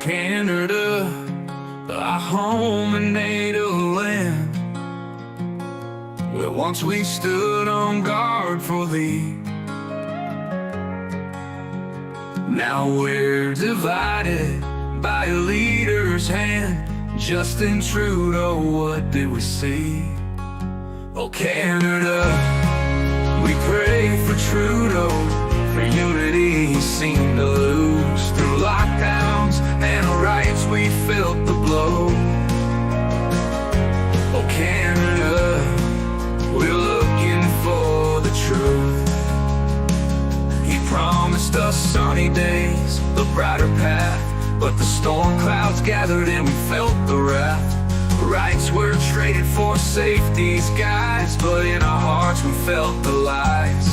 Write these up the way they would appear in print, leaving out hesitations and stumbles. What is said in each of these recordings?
Canada, our home and native land, where once we stood on guard for thee. Now we're divided by a leader's hand. Justin Trudeau, what did we see? Oh Canada, we pray for Trudeau, for unity he seemed to lose. Through lockdowns and rights we felt the blow. Oh Canada, we're looking for the truth. He promised us sunny days, the brighter path, but the storm clouds gathered and we felt the wrath. Rights were traded for safety's guys, but in our hearts we felt the lies.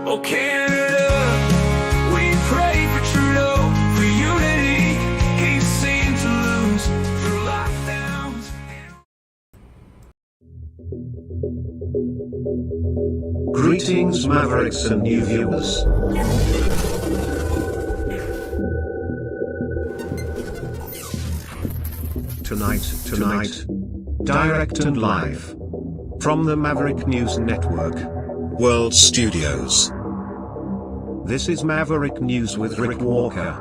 Oh Canada, we pray for Trudeau, for unity he seemed to lose through lockdowns. Greetings Mavericks and new viewers. Tonight, direct and live from the Maverick News Network World Studios. This is Maverick News with Rick Walker.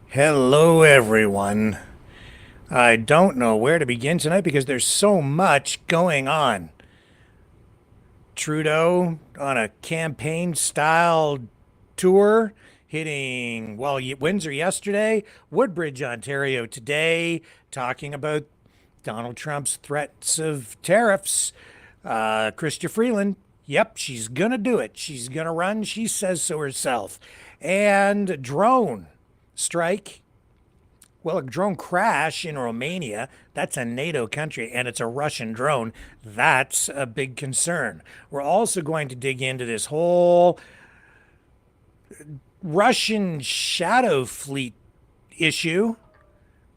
Hello everyone. I don't know where to begin tonight because there's so much going on. Trudeau on a campaign-style tour, hitting, Windsor yesterday, Woodbridge, Ontario today, talking about Donald Trump's threats of tariffs. Chrystia Freeland, yep, she's going to do it. She's going to run. She says so herself. And drone strike. Well, a drone crash in Romania, that's a NATO country, and it's a Russian drone. That's a big concern. We're also going to dig into this whole Russian shadow fleet issue,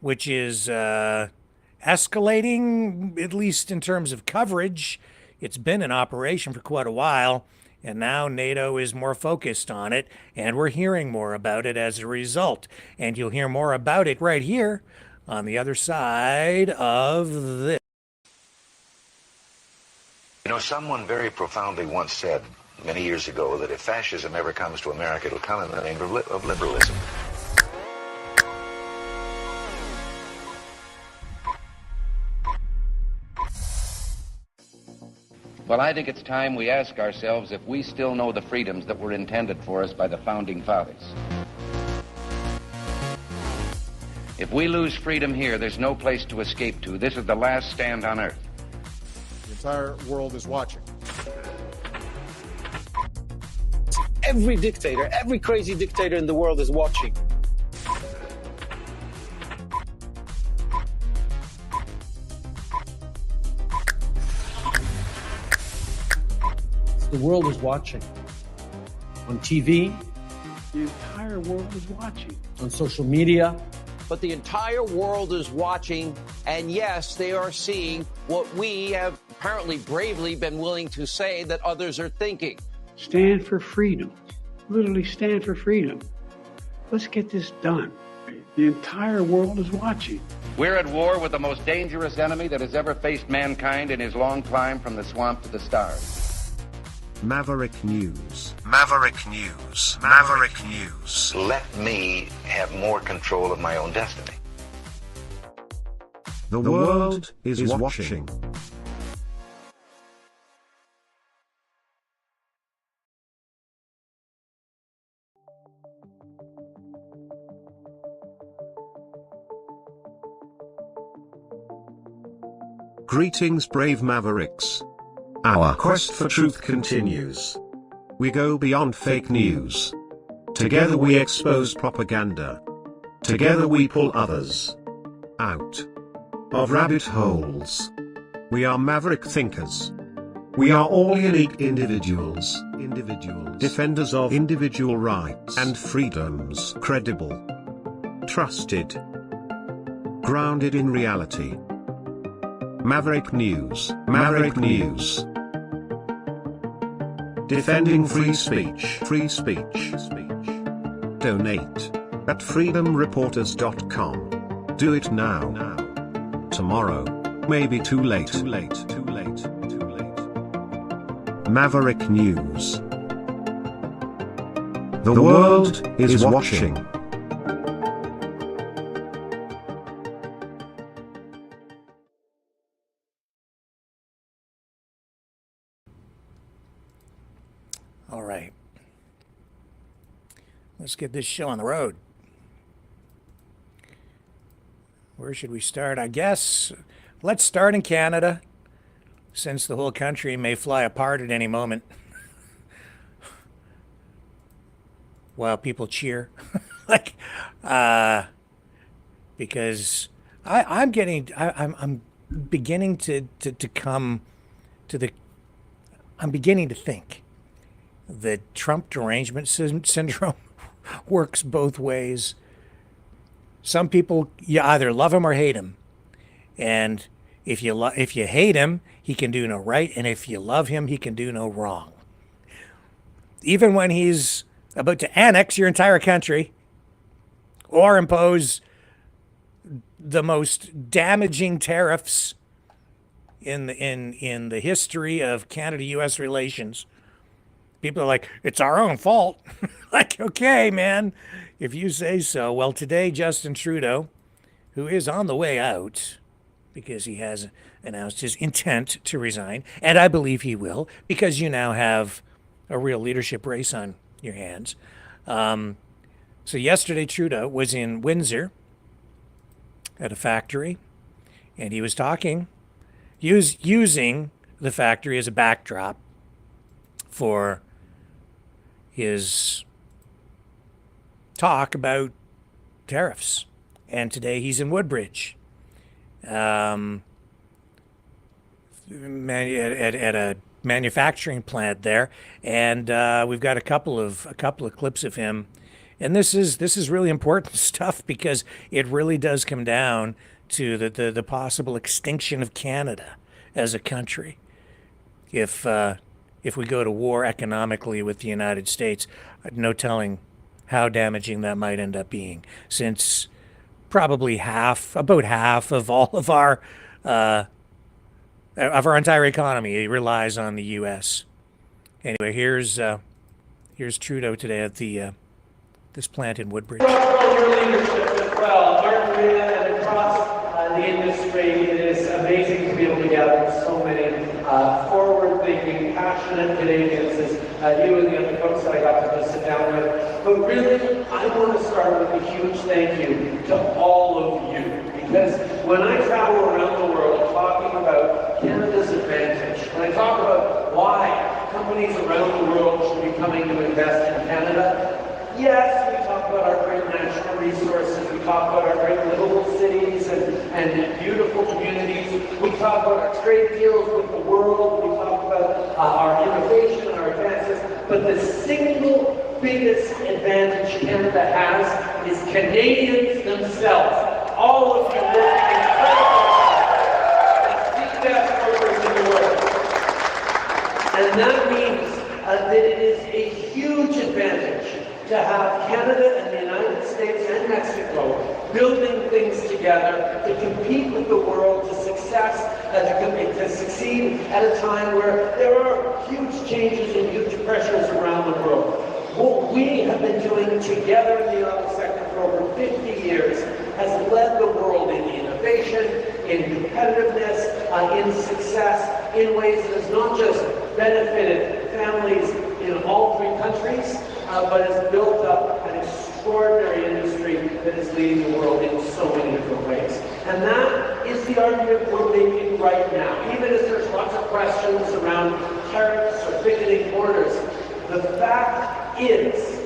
which is escalating, at least in terms of coverage. It's been in operation for quite a while, and now NATO is more focused on it, and we're hearing more about it as a result. And you'll hear more about it right here on the other side of this. You know, someone very profoundly once said many years ago that if fascism ever comes to America, it'll come in the name of liberalism. Well, I think it's time we ask ourselves if we still know the freedoms that were intended for us by the Founding Fathers. If we lose freedom here, there's no place to escape to. This is the last stand on Earth. The entire world is watching. Every dictator, every crazy dictator in the world is watching. The world is watching. On TV. The entire world is watching. On social media. But the entire world is watching, and yes, they are seeing what we have apparently bravely been willing to say that others are thinking. Stand for freedom. Literally stand for freedom. Let's get this done. The entire world is watching. We're at war with the most dangerous enemy that has ever faced mankind in his long climb from the swamp to the stars. Maverick News. Maverick News. Maverick News. Let me have more control of my own destiny. The world is watching. Greetings, brave Mavericks. Our quest for truth continues. We go beyond fake news. Together we expose propaganda. Together we pull others out of rabbit holes. We are maverick thinkers. We are all unique individuals. Defenders of individual rights and freedoms. Credible. Trusted. Grounded in reality. Maverick News. Maverick News. Defending free speech. Free speech. Donate at freedomreporters.com. Do it now. Tomorrow may be too late. Too late. Too late. Too late. Maverick News. The world is watching. All right. Let's get this show on the road. Where should we start? I guess let's start in Canada, since the whole country may fly apart at any moment while people cheer. Because I'm beginning to come to the, I'm beginning to think that Trump derangement syndrome works both ways. Some people, you either love him or hate him, and if you hate him, he can do no right, and if you love him, he can do no wrong. Even when he's about to annex your entire country or impose the most damaging tariffs in the history of Canada-U.S. relations, people are like, it's our own fault. Like, okay, man, if you say so. Well, today, Justin Trudeau, who is on the way out because he has announced his intent to resign, and I believe he will, because you now have a real leadership race on your hands. So yesterday, Trudeau was in Windsor at a factory, and he was talking, using the factory as a backdrop for his talk about tariffs. And today he's in Woodbridge, at a manufacturing plant there, and we've got a couple of clips of him. And this is really important stuff, because it really does come down to the possible extinction of Canada as a country if we go to war economically with the United States. No telling how damaging that might end up being, since probably about half of all of our entire economy relies on the U.S. Anyway, here's Trudeau today at this plant in Woodbridge. Your leadership as well, Mark and across the industry. It is amazing to be able to gather so many forward-thinking, passionate Canadians as you and the other folks that I got to sit down with. But really, I want to start with a huge thank you to all of you, because when I travel around the world talking about Canada's advantage, when I talk about why companies around the world should be coming to invest in Canada, yes, we talk about our great natural resources, we talk about our great livable cities and beautiful communities, we talk about our trade deals with the world, we talk about our innovation and our advances, but the single biggest advantage Canada has is Canadians themselves. All of you work incredibly hard. It's the best workers in the world. And that means that it is a huge advantage to have Canada and the United States and Mexico building things together to compete with the world, to succeed at a time where there are huge changes and huge pressures around the world. What we have been doing together in the auto sector for over 50 years has led the world in innovation, in competitiveness, in success, in ways that has not just benefited families in all three countries, but has built up an extraordinary industry that is leading the world in so many different ways. And that is the argument we're making right now. Even as there's lots of questions around tariffs or thickening borders, the fact is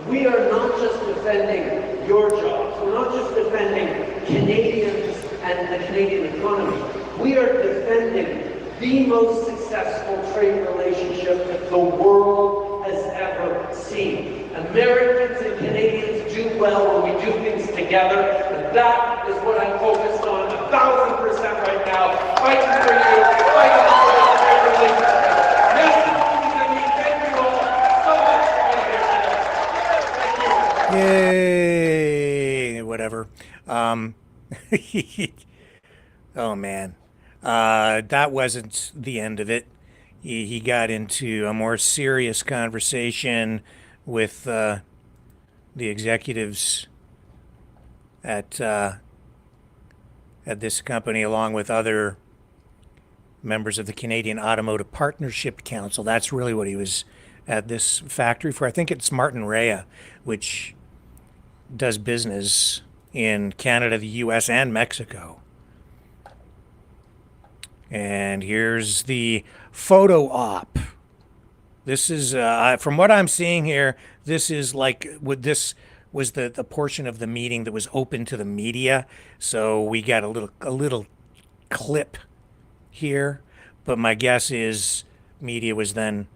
we are not just defending your jobs, we're not just defending Canadians and the Canadian economy, we are defending the most successful trade relationship that the world has ever seen. Americans and Canadians do well when we do things together, and that is what I'm focused on 1,000% right now. fighting for you, fighting for this great relationship. Merci beaucoup, mes amis. Thank you all so much for being here today. Thank you. Yay! Whatever. Oh man, that wasn't the end of it. He got into a more serious conversation with the executives at this company, along with other members of the Canadian Automotive Partnership Council. That's really what he was at this factory for. I think it's Martin Rea, which does business in Canada, the US, and Mexico. And here's the photo op. This is, from what I'm seeing here, this is like, this was the portion of the meeting that was open to the media. So we got a little clip here, but my guess is media was then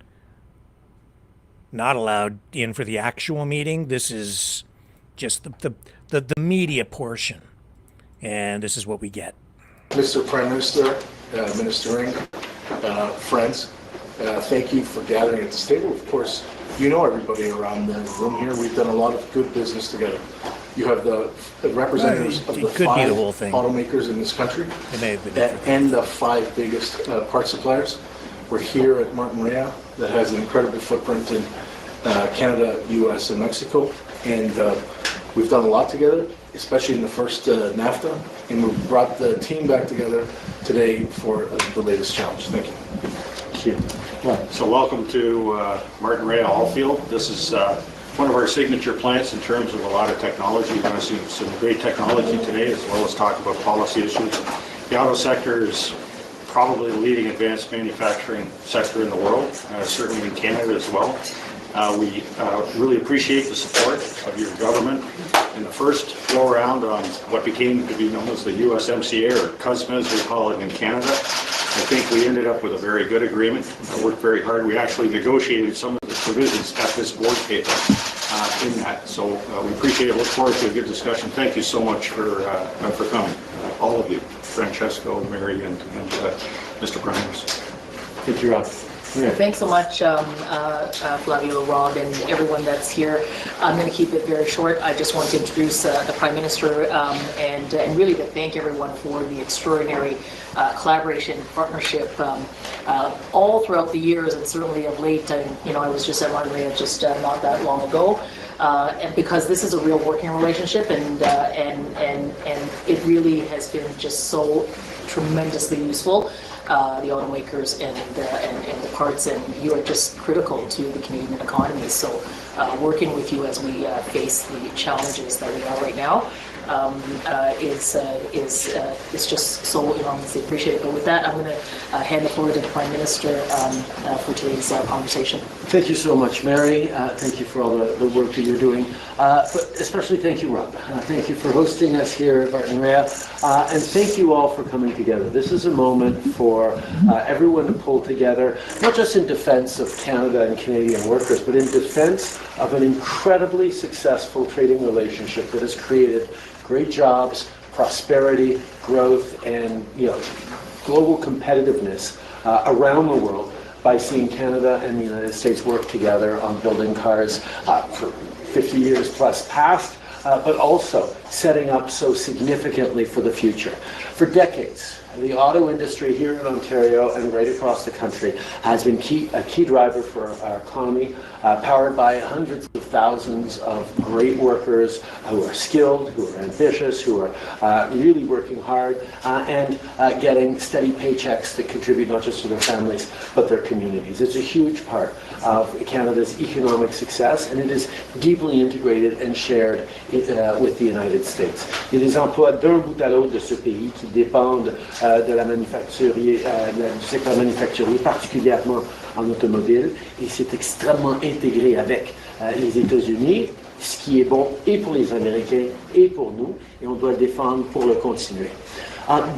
not allowed in for the actual meeting. This is just the media portion, and this is what we get. Mr. Prime Minister, Ministering, friends, thank you for gathering at this table. Of course, you know everybody around the room here. We've done a lot of good business together. You have the representatives of the 5 automakers in this country and the 5 biggest part suppliers. We're here at Martin Rea, that has an incredible footprint in Canada, US, and Mexico. And we've done a lot together, especially in the first NAFTA. And we've brought the team back together today for the latest challenge. Thank you. Thank you. So welcome to Martin Rea Allfield. This is one of our signature plants in terms of a lot of technology. You're going to see some great technology today, as well as talk about policy issues. The auto sector is probably the leading advanced manufacturing sector in the world, certainly in Canada as well. We really appreciate the support of your government in the first go around on what became to be known as the USMCA, or CUSMA as we call it in Canada. I think we ended up with a very good agreement. I worked very hard. We actually negotiated some of the provisions at this board table in that. So we appreciate it. Look forward to a good discussion. Thank you so much for coming, all of you, Francesco, Mary, and Mr. Prime Minister. Thank you, Rob. Yeah. Thanks so much, Flavio, Rob, and everyone that's here. I'm going to keep it very short. I just want to introduce the Prime Minister and really to thank everyone for the extraordinary collaboration, partnership, all throughout the years, and certainly of late. I was just at Martin Rea just not that long ago. And because this is a real working relationship, and it really has been just so tremendously useful. The automakers and the parts, and you are just critical to the Canadian economy. So working with you as we face the challenges that we are right now is just so enormously appreciated. But with that, I'm going to hand the floor to the Prime Minister for today's conversation. Thank you so much, Mary. Thank you for all the work that you're doing. But especially thank you, Rob. Thank you for hosting us here at Martin Rea. And thank you all for coming together. This is a moment for everyone to pull together, not just in defense of Canada and Canadian workers, but in defense of an incredibly successful trading relationship that has created great jobs, prosperity, growth, and global competitiveness around the world by seeing Canada and the United States work together on building cars for 50 years plus past, but also setting up so significantly for the future. For decades, the auto industry here in Ontario and right across the country has been a key driver for our economy, powered by hundreds of thousands of great workers who are skilled, who are ambitious, who are really working hard and getting steady paychecks that contribute not just to their families, but their communities. It's a huge part of Canada's economic success, and it is deeply integrated and shared with the United States. Il y a des emplois d'un bout à l'autre de ce pays qui dépendent de la manufacture, du secteur manufacturier, particulièrement en automobile, et c'est extrêmement intégré avec les États-Unis, ce qui est bon et pour les Américains et pour nous, et on doit le défendre pour le continuer.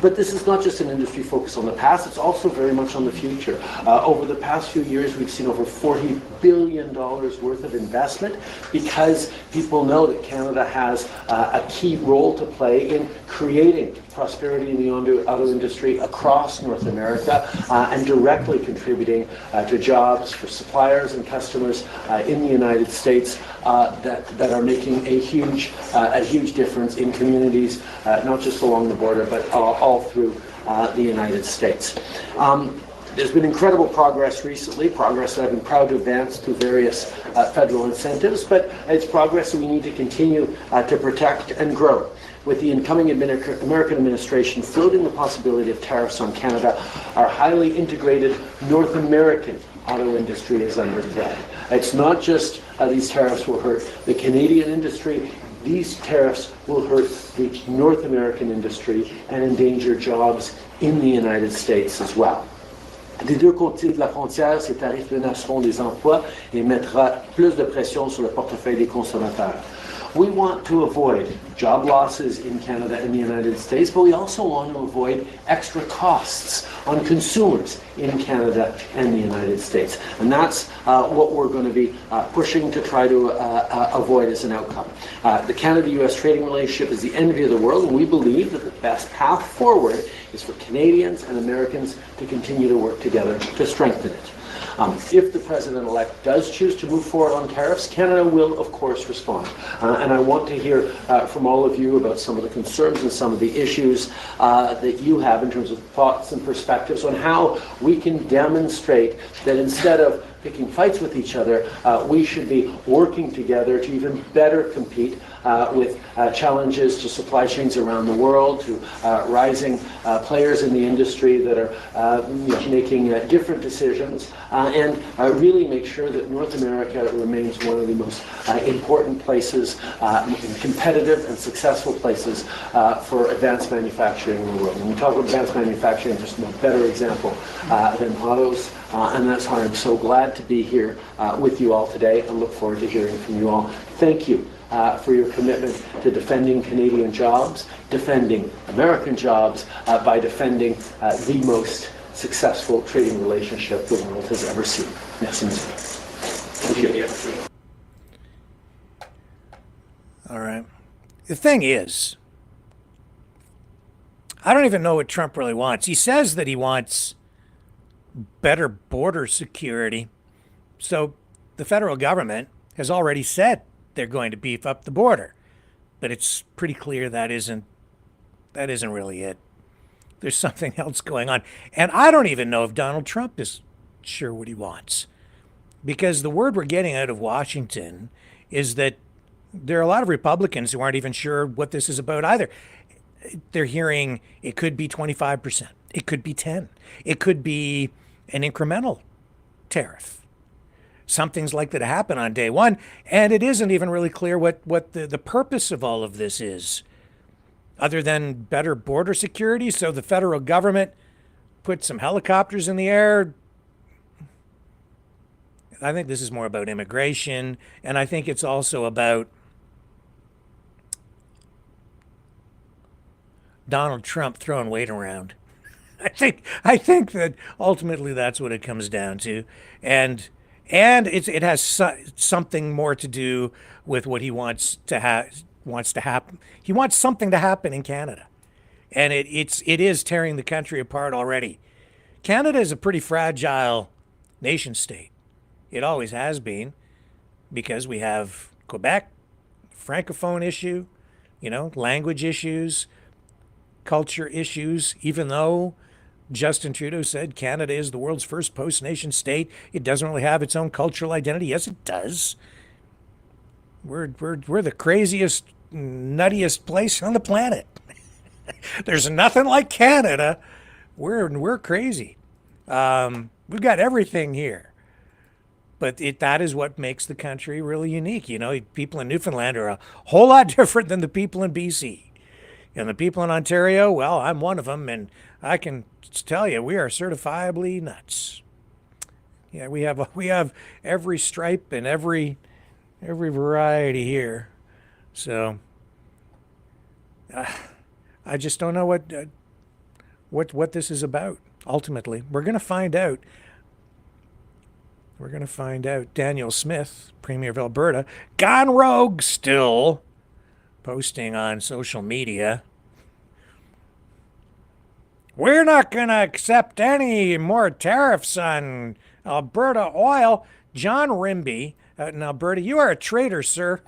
But this is not just an industry focused on the past, it's also very much on the future. Over the past few years, we've seen over $40 billion worth of investment because people know that Canada has a key role to play in creating prosperity in the auto industry across North America and directly contributing to jobs for suppliers and customers in the United States that are making a huge difference in communities, not just along the border, but all through the United States. There's been incredible progress recently, progress that I've been proud to advance through various federal incentives, but it's progress that we need to continue to protect and grow. With the incoming American administration floating the possibility of tariffs on Canada, our highly integrated North American auto industry is under threat. It's not just these tariffs will hurt the Canadian industry, these tariffs will hurt the North American industry and endanger jobs in the United States as well. Des deux côtés de la frontière, ces tarifs menaceront les emplois et mettra plus de pression sur le portefeuille des consommateurs. We want to avoid job losses in Canada and the United States, but we also want to avoid extra costs on consumers in Canada and the United States. And that's what we're going to be pushing to try to avoid as an outcome. The Canada-US trading relationship is the envy of the world, and we believe that the best path forward is for Canadians and Americans to continue to work together to strengthen it. If the President-elect does choose to move forward on tariffs, Canada will, of course, respond. And I want to hear from all of you about some of the concerns and some of the issues that you have in terms of thoughts and perspectives on how we can demonstrate that instead of picking fights with each other, we should be working together to even better compete with challenges to supply chains around the world, to rising players in the industry that are making different decisions, and really make sure that North America remains one of the most important places, competitive and successful places for advanced manufacturing in the world. When we talk about advanced manufacturing, there's no better example than autos, and that's why I'm so glad to be here with you all today and look forward to hearing from you all. Thank you for your commitment to defending Canadian jobs, defending American jobs, by defending the most successful trading relationship the world has ever seen. Merci, monsieur. Thank you. All right. The thing is, I don't even know what Trump really wants. He says that he wants better border security. So the federal government has already said they're going to beef up the border. But it's pretty clear that isn't really it. There's something else going on. And I don't even know if Donald Trump is sure what he wants. Because the word we're getting out of Washington is that there are a lot of Republicans who aren't even sure what this is about either. They're hearing it could be 25%. It could be 10. It could be an incremental tariff. Something's likely to happen on day one, and it isn't even really clear what the purpose of all of this is, other than better border security. So the federal government put some helicopters in the air. I think this is more about immigration, and I think it's also about Donald Trump throwing weight around. I think that ultimately that's what it comes down to, and it has something more to do with what he wants to happen. He wants something to happen in Canada, and it is tearing the country apart already. Canada is a pretty fragile nation state. It always has been, because we have Quebec, Francophone issue, language issues, culture issues. Even though Justin Trudeau said Canada is the world's first post-nation state, it doesn't really have its own cultural identity. Yes, it does. We're the craziest, nuttiest place on the planet. There's nothing like Canada. We're crazy. We've got everything here. But that is what makes the country really unique. People in Newfoundland are a whole lot different than the people in BC. And the people in Ontario, well, I'm one of them, and I can tell you, we are certifiably nuts. Yeah, we have every stripe and every every variety here. So I just don't know what this is about. Ultimately, we're going to find out. We're going to find out. Daniel Smith, Premier of Alberta, gone rogue still, posting on social media. We're not going to accept any more tariffs on Alberta oil. John Rimby out in Alberta, you are a traitor, sir.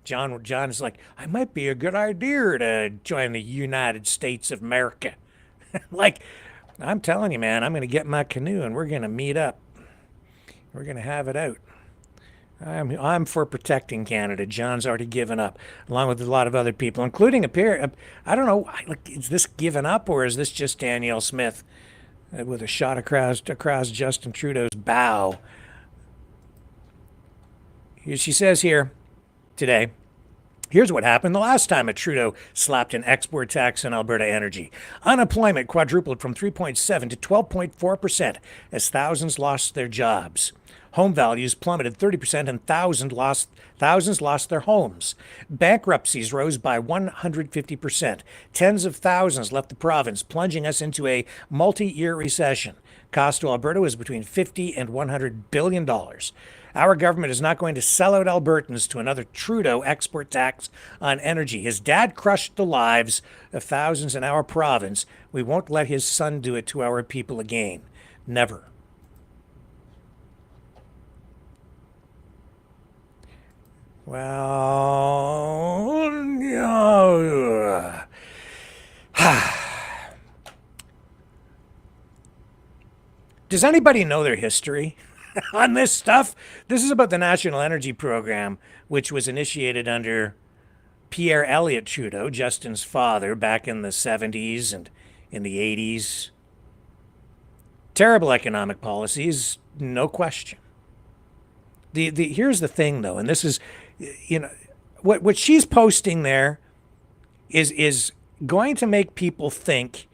John's like, I might be a good idea to join the United States of America. Like, I'm telling you, man, I'm going to get my canoe and we're going to meet up. We're going to have it out. I'm for protecting Canada. John's already given up, along with a lot of other people, including I don't know, like, is this given up or is this just Danielle Smith with a shot across Justin Trudeau's bow? She says here today, here's what happened the last time a Trudeau slapped an export tax on Alberta energy. Unemployment quadrupled from 3.7 to 12.4% as thousands lost their jobs. Home values plummeted 30% and thousands lost their homes. Bankruptcies rose by 150%. Tens of thousands left the province, plunging us into a multi-year recession. Cost to Alberta was between $50 and $100 billion. Our government is not going to sell out Albertans to another Trudeau export tax on energy. His dad crushed the lives of thousands in our province. We won't let his son do it to our people again. Never. Well, does anybody know their history on this stuff? This is about the National Energy Program, which was initiated under Pierre Elliott Trudeau, Justin's father, back in the 70s and in the 80s. Terrible economic policies, no question. Here's the thing, though, and this is, what she's posting there is going to make people think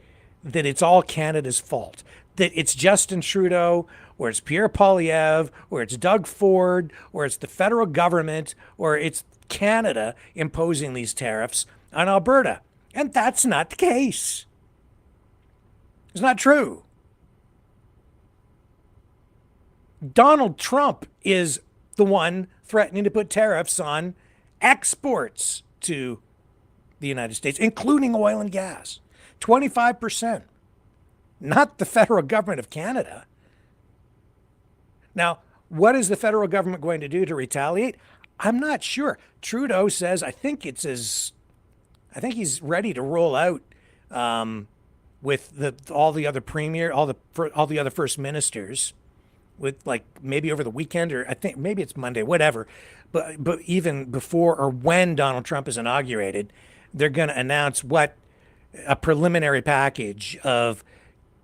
that it's all Canada's fault, that it's Justin Trudeau, or it's Pierre Poilievre, or it's Doug Ford, or it's the federal government, or it's Canada imposing these tariffs on Alberta. And that's not the case. It's not true. Donald Trump is the one threatening to put tariffs on exports to the United States, including oil and gas. 25%. Not the federal government of Canada. Now, what is the federal government going to do to retaliate? I'm not sure. Trudeau says, I think he's ready to roll out with all the other all the other first ministers, with, like, maybe over the weekend, or I think maybe it's Monday, whatever. But even before or when Donald Trump is inaugurated, they're going to announce a preliminary package of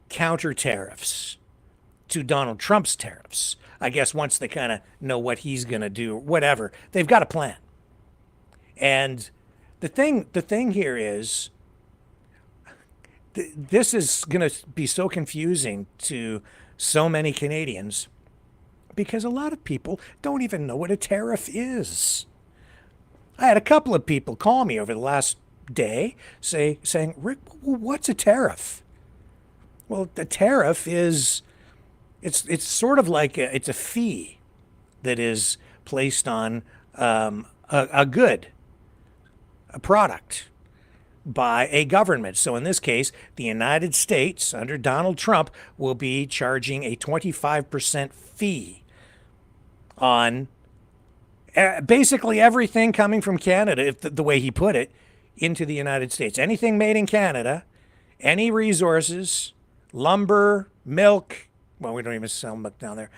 counter tariffs to Donald Trump's tariffs. I guess once they kind of know what he's going to do, whatever, they've got a plan. And the thing here is, this is going to be so confusing to so many Canadians because a lot of people don't even know what a tariff is. I had a couple of people call me over the last day saying, Rick, what's a tariff? Well, the tariff is, it's sort of like it's a fee that is placed on a good, a product, by a government. So in this case, the United States, under Donald Trump, will be charging a 25% fee on basically everything coming from Canada, if the way he put it, into the United States. Anything made in Canada, any resources, lumber, milk, well, we don't even sell milk down there,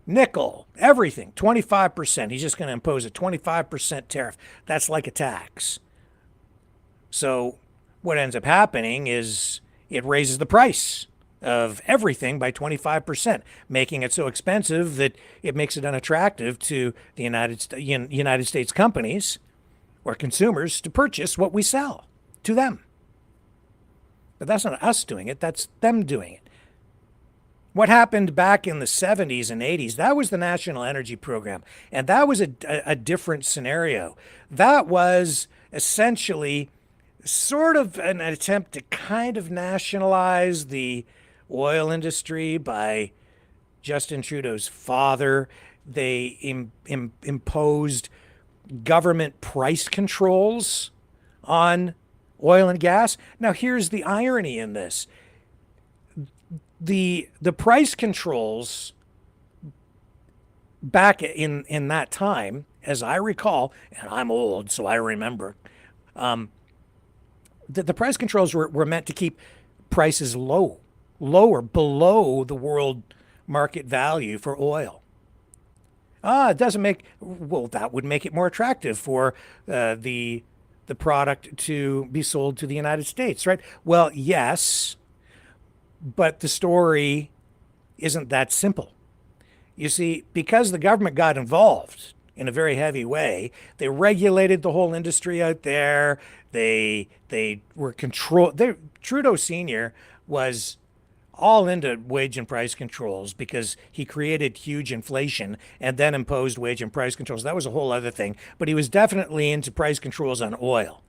nickel, everything, 25%. He's just going to impose a 25% tariff. That's like a tax. So what ends up happening is it raises the price of everything by 25%, making it so expensive that it makes it unattractive to the United States companies or consumers to purchase what we sell to them. But that's not us doing it, that's them doing it. What happened back in the 70s and 80s, that was the National Energy Program. And that was a different scenario. That was essentially sort of an attempt to kind of nationalize the oil industry by Justin Trudeau's father. They imposed government price controls on oil and gas. Now, here's the irony in this. The price controls back in that time, as I recall, and I'm old, so I remember, the price controls were meant to keep prices lower, below the world market value for oil. It doesn't make, well, that would make it more attractive for the product to be sold to the United States, right? Well, yes, but the story isn't that simple. You see, because the government got involved in a very heavy way, they regulated the whole industry out there. They were Trudeau Sr. was all into wage and price controls because he created huge inflation and then imposed wage and price controls. That was a whole other thing, but he was definitely into price controls on oil.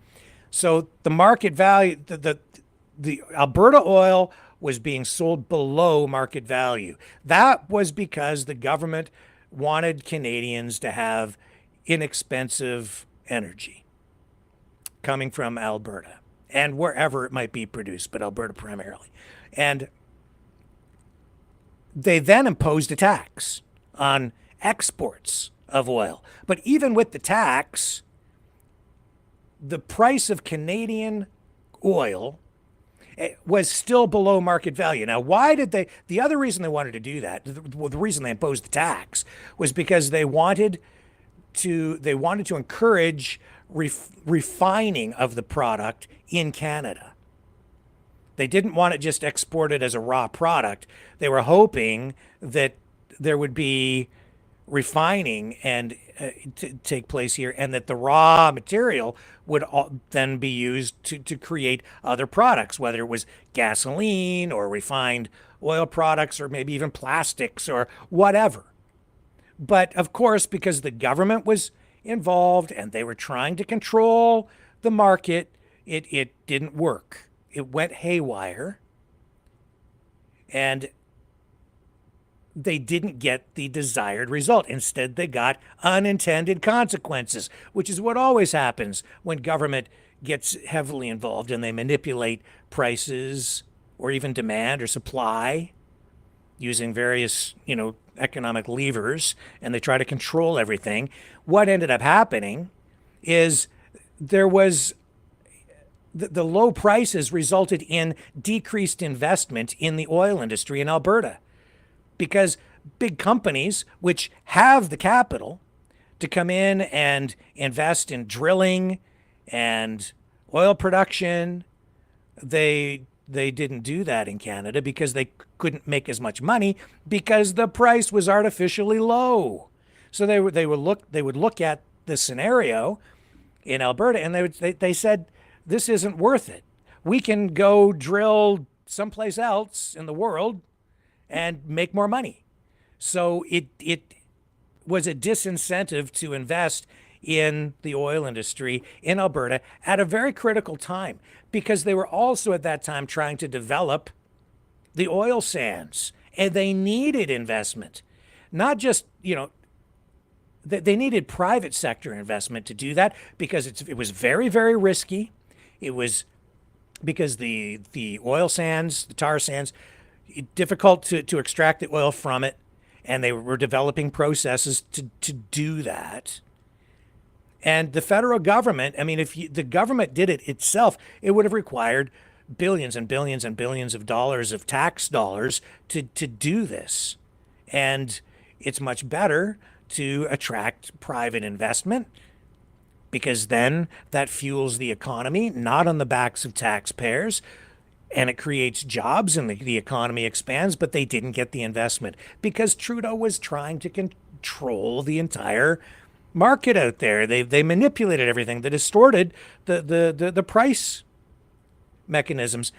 So the market value, the Alberta oil was being sold below market value. That was because the government wanted Canadians to have inexpensive energy coming from Alberta and wherever it might be produced, but Alberta primarily. And they then imposed a tax on exports of oil. But even with the tax, the price of Canadian oil was still below market value. Now, why did the other reason they wanted to do that, the reason they imposed the tax, was because they wanted to encourage refining of the product in Canada. They didn't want it just exported as a raw product. They were hoping that there would be refining and take place here, and that the raw material would then be used to create other products, whether it was gasoline or refined oil products or maybe even plastics or whatever. But of course, because the government was involved and they were trying to control the market, it didn't work. It went haywire, and they didn't get the desired result. Instead, they got unintended consequences, which is what always happens when government gets heavily involved and they manipulate prices or even demand or supply using various, economic levers, and they try to control everything. What ended up happening is there was the low prices resulted in decreased investment in the oil industry in Alberta, because big companies, which have the capital to come in and invest in drilling and oil production, they didn't do that in Canada because they couldn't make as much money because the price was artificially low. So they would look at the scenario in Alberta and they said, this isn't worth it. We can go drill someplace else in the world and make more money. So it was a disincentive to invest in the oil industry in Alberta at a very critical time, because they were also at that time trying to develop the oil sands, and they needed investment. Not just, they needed private sector investment to do that, because it was very, very risky. It was because the oil sands, the tar sands, difficult to extract the oil from it, and they were developing processes to do that. And the federal government, if the government did it itself, it would have required billions and billions and billions of dollars of tax dollars to do this. And it's much better to attract private investment, because then that fuels the economy, not on the backs of taxpayers, and it creates jobs and the economy expands. But they didn't get the investment because Trudeau was trying to control the entire market out there. They manipulated everything. They distorted the price mechanisms.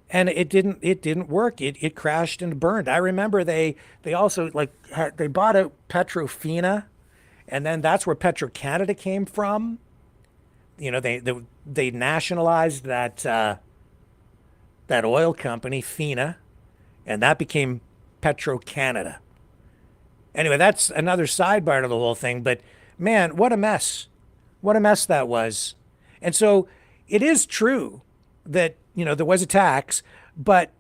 and it didn't work. It crashed and burned. I remember they also they bought out Petrofina, and then that's where Petro-Canada came from. You know, they nationalized that oil company, Fina, and that became Petro-Canada. Anyway, that's another sidebar to the whole thing, but man, what a mess. What a mess that was. And so it is true that, you know, there was a tax, but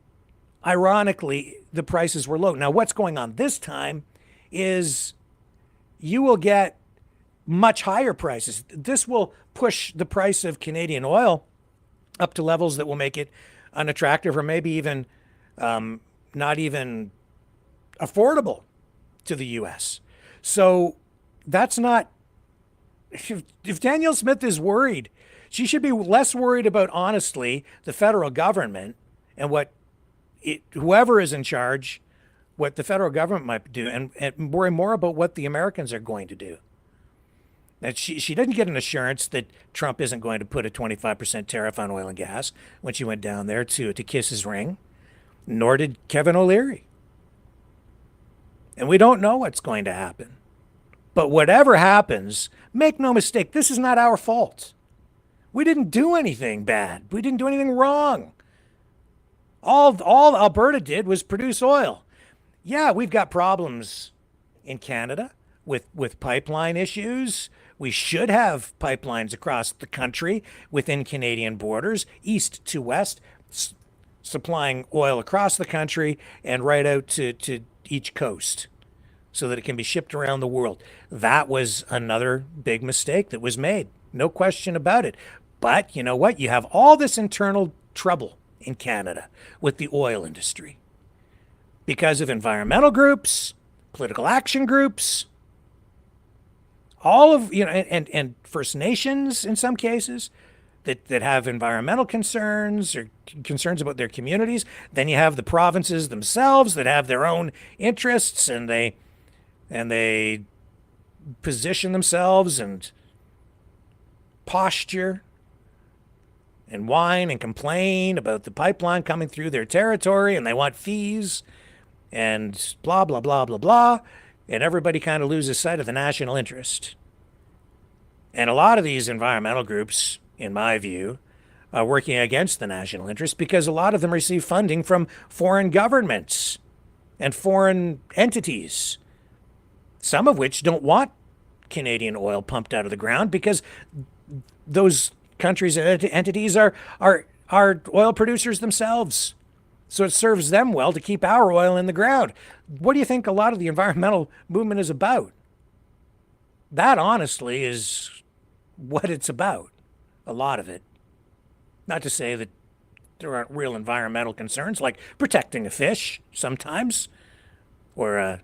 ironically, the prices were low. Now, what's going on this time is you will get much higher prices. This will push the price of Canadian oil up to levels that will make it unattractive or maybe even not even affordable to the U.S. So that's not, if Danielle Smith is worried, she should be less worried about, honestly, the federal government and whoever is in charge, what the federal government might do, and worry more about what the Americans are going to do. That she didn't get an assurance that Trump isn't going to put a 25% tariff on oil and gas when she went down there to kiss his ring, nor did Kevin O'Leary. And we don't know what's going to happen. But whatever happens, make no mistake, this is not our fault. We didn't do anything bad. We didn't do anything wrong. All Alberta did was produce oil. Yeah, we've got problems in Canada with pipeline issues. We should have pipelines across the country within Canadian borders, east to west, supplying oil across the country and right out to each coast so that it can be shipped around the world. That was another big mistake that was made. No question about it. But you know what? You have all this internal trouble in Canada with the oil industry because of environmental groups, political action groups, all of, you know, and First Nations in some cases that have environmental concerns or concerns about their communities. Then you have the provinces themselves that have their own interests, and they position themselves and posture and whine and complain about the pipeline coming through their territory, and they want fees and blah, blah, blah, blah, blah. And everybody kind of loses sight of the national interest. And a lot of these environmental groups, in my view, are working against the national interest because a lot of them receive funding from foreign governments and foreign entities, some of which don't want Canadian oil pumped out of the ground because those countries and entities are oil producers themselves. So it serves them well to keep our oil in the ground. What do you think a lot of the environmental movement is about? That, honestly, is what it's about. A lot of it. Not to say that there aren't real environmental concerns, like protecting a fish sometimes, or a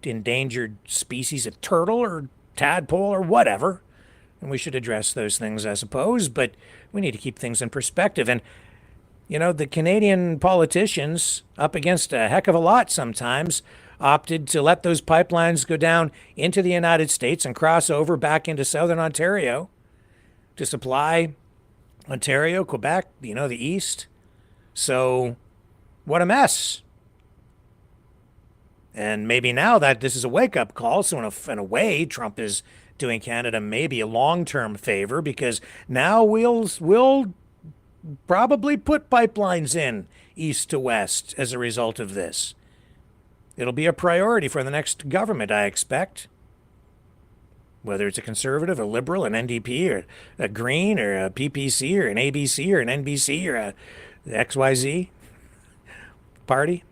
endangered species of turtle or tadpole or whatever. And we should address those things, I suppose, but we need to keep things in perspective. And, you know, the Canadian politicians, up against a heck of a lot sometimes, opted to let those pipelines go down into the United States and cross over back into southern Ontario to supply Ontario, Quebec, you know, the East. So, what a mess. And maybe now that this is a wake-up call, so in a way, Trump is doing Canada maybe a long-term favor because now we'll probably put pipelines in east to west as a result of this. It'll be a priority for the next government, I expect. Whether it's a conservative, a liberal, an NDP, or a Green, or a PPC, or an ABC, or an NBC, or a XYZ party.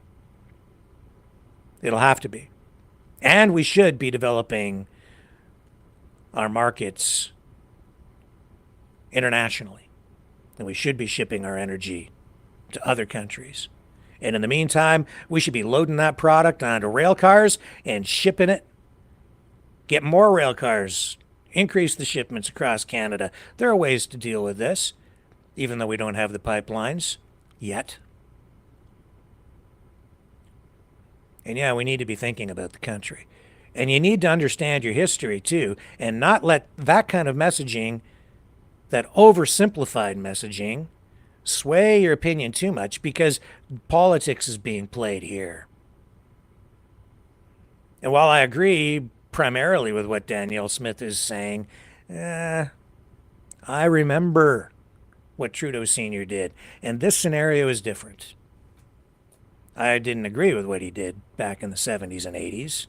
It'll have to be. And we should be developing our markets internationally. And we should be shipping our energy to other countries. And in the meantime, we should be loading that product onto rail cars and shipping it. Get more rail cars. Increase the shipments across Canada. There are ways to deal with this, even though we don't have the pipelines yet. And yeah, we need to be thinking about the country. And you need to understand your history too, and not let that kind of messaging, that oversimplified messaging, sway your opinion too much, because politics is being played here. And while I agree primarily with what Danielle Smith is saying, I remember what Trudeau Sr. did. And this scenario is different. I didn't agree with what he did back in the 70s and 80s.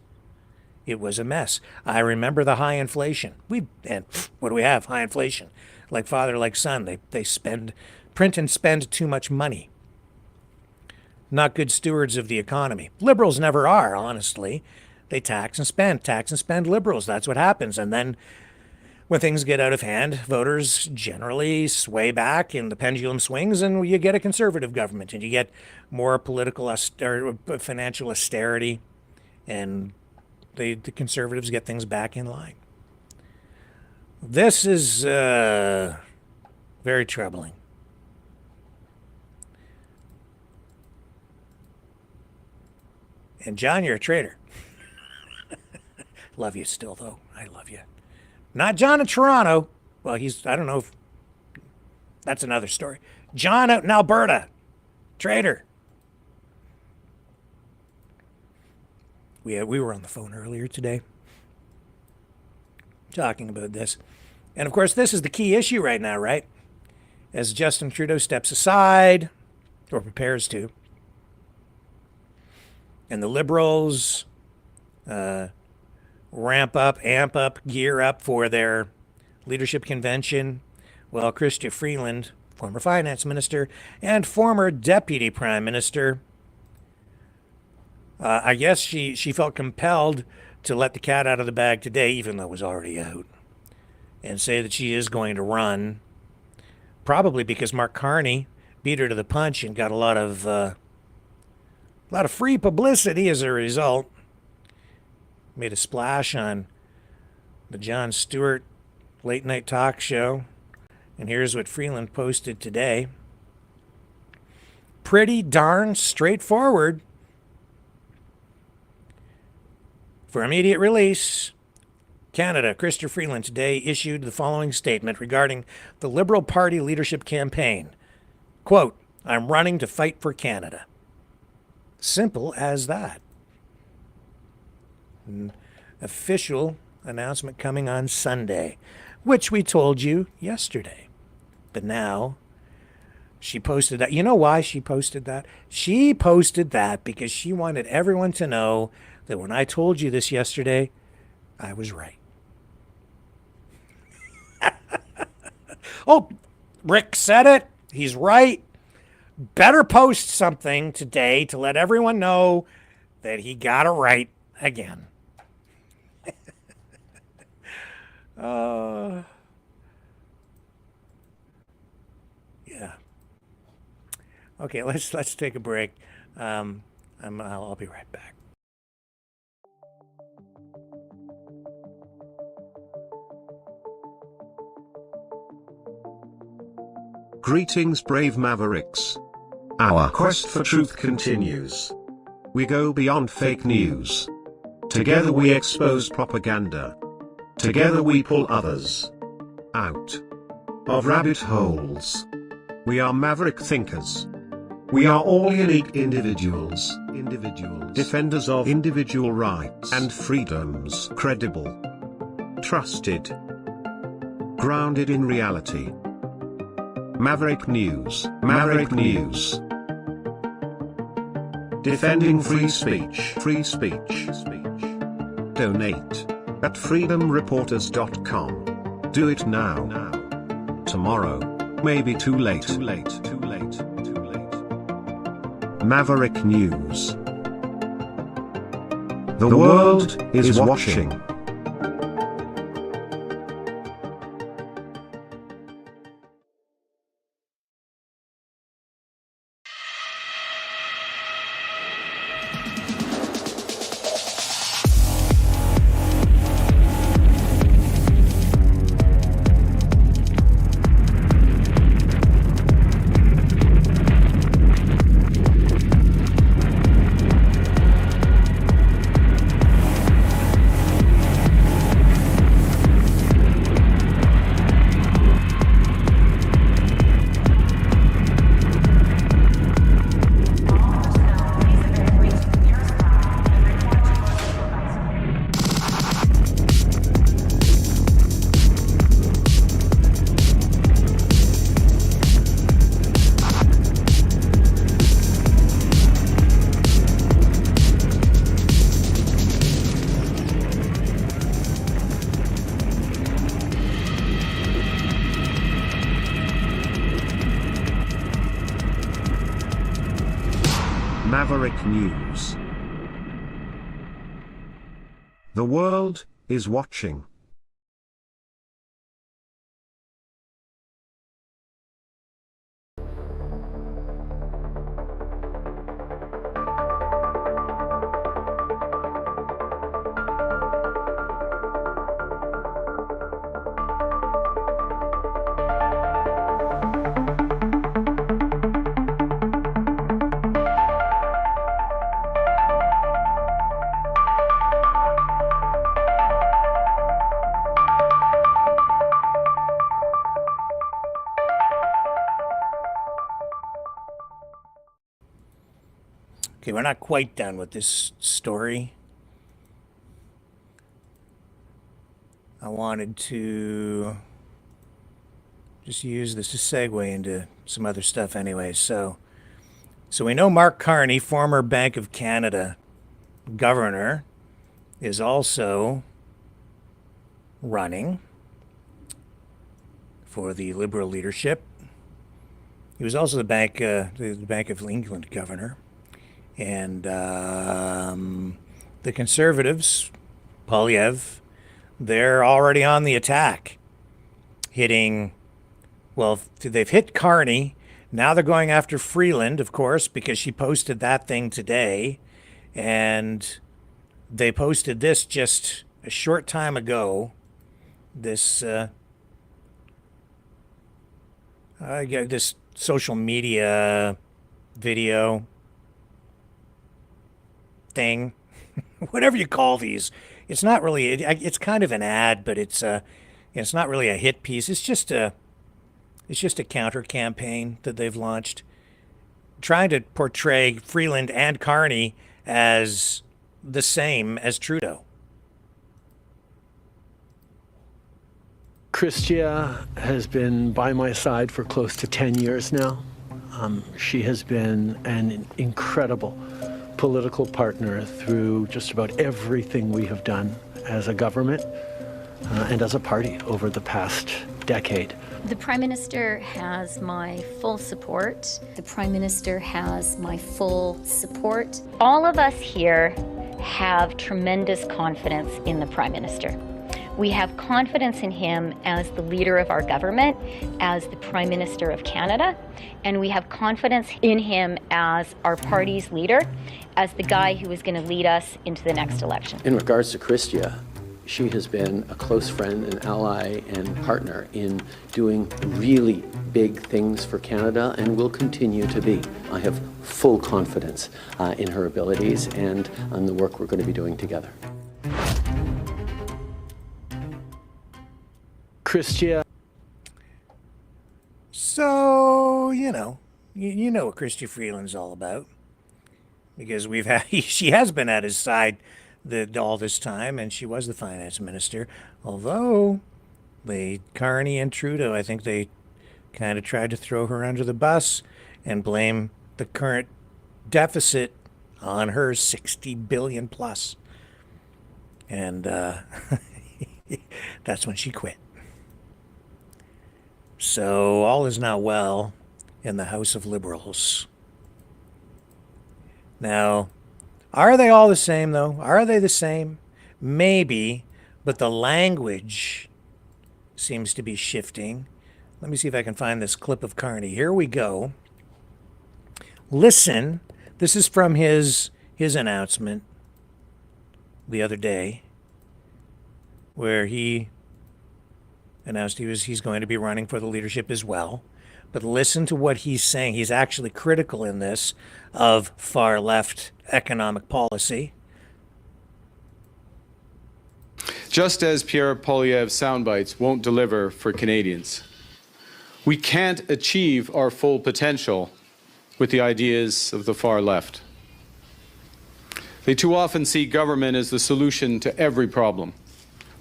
It was a mess. I remember the high inflation. And what do we have? High inflation. Like father, like son. They print and spend too much money. Not good stewards of the economy. Liberals never are, honestly. They tax and spend liberals. That's what happens. And then when things get out of hand, voters generally sway back and the pendulum swings, and you get a conservative government and you get more political or financial austerity, and the conservatives get things back in line. This is very troubling. And John, you're a traitor. Love you still, though. I love you. Not John in Toronto. Well, I don't know if that's another story. John out in Alberta. Traitor. We were on the phone earlier today talking about this. And of course, this is the key issue right now, right? As Justin Trudeau steps aside, or prepares to, and the Liberals amp up, gear up for their leadership convention. Well, Chrystia Freeland, former finance minister and former deputy prime minister, I guess she felt compelled to let the cat out of the bag today, even though it was already out, and say that she is going to run, probably because Mark Carney beat her to the punch and got a lot of free publicity as a result. Made a splash on the Jon Stewart late night talk show. And here's what Freeland posted today. Pretty darn straightforward. For immediate release, Canada, Chrystia Freeland today issued the following statement regarding the Liberal Party leadership campaign. Quote, I'm running to fight for Canada. Simple as that. An official announcement coming on Sunday, which we told you yesterday. But now she posted that. You know why she posted that? She posted that because she wanted everyone to know that when I told you this yesterday, I was right. Oh, Rick said it. He's right. Better post something today to let everyone know that he got it right again. Yeah. Okay, let's take a break. I'll be right back. Greetings, brave Mavericks. Our quest for truth continues. We go beyond fake news. Together we expose propaganda. Together we pull others out of rabbit holes. We are maverick thinkers. We are all unique individuals, defenders of individual rights and freedoms, credible, trusted, grounded in reality. Maverick News, Maverick News. Defending free speech, Donate at freedomreporters.com. Do it now. Tomorrow may be too late. Maverick News. The world is watching. Maverick News. The world is watching. Okay, we're not quite done with this story. I wanted to just use this to segue into some other stuff anyway. So we know Mark Carney, former Bank of Canada governor, is also running for the Liberal leadership. He was also the Bank of England governor. And the Conservatives, Polyev, they're already on the attack, hitting, well, they've hit Carney. Now they're going after Freeland, of course, because she posted that thing today. And they posted this just a short time ago. This this social media video thing, whatever you call these. It's not really, it's kind of an ad, but it's not really a hit piece. It's just a counter campaign that they've launched, trying to portray Freeland and Carney as the same as Trudeau. Chrystia has been by my side for close to 10 years now. She has been an incredible political partner through just about everything we have done as a government and as a party over the past decade. The Prime Minister has my full support. The Prime Minister has my full support. All of us here have tremendous confidence in the Prime Minister. We have confidence in him as the leader of our government, as the Prime Minister of Canada, and we have confidence in him as our party's leader, as the guy who is going to lead us into the next election. In regards to Chrystia, she has been a close friend and ally and partner in doing really big things for Canada and will continue to be. I have full confidence in her abilities and on the work we're going to be doing together. Chrystia. So, you know what Chrystia Freeland's all about, because she has been at his side all this time, and she was the finance minister. Although Carney and Trudeau, I think they kind of tried to throw her under the bus and blame the current deficit on her, 60 billion plus, and that's when she quit. So all is not well in the House of Liberals. Now, are they all the same, though? Are they the same? Maybe, but the language seems to be shifting. Let me see if I can find this clip of Carney. Here we go. Listen. This is from his announcement the other day, where he announced he's going to be running for the leadership as well. But listen to what he's saying. He's actually critical in this of far left economic policy. Just as Pierre Poilievre's soundbites won't deliver for Canadians, we can't achieve our full potential with the ideas of the far left. They too often see government as the solution to every problem,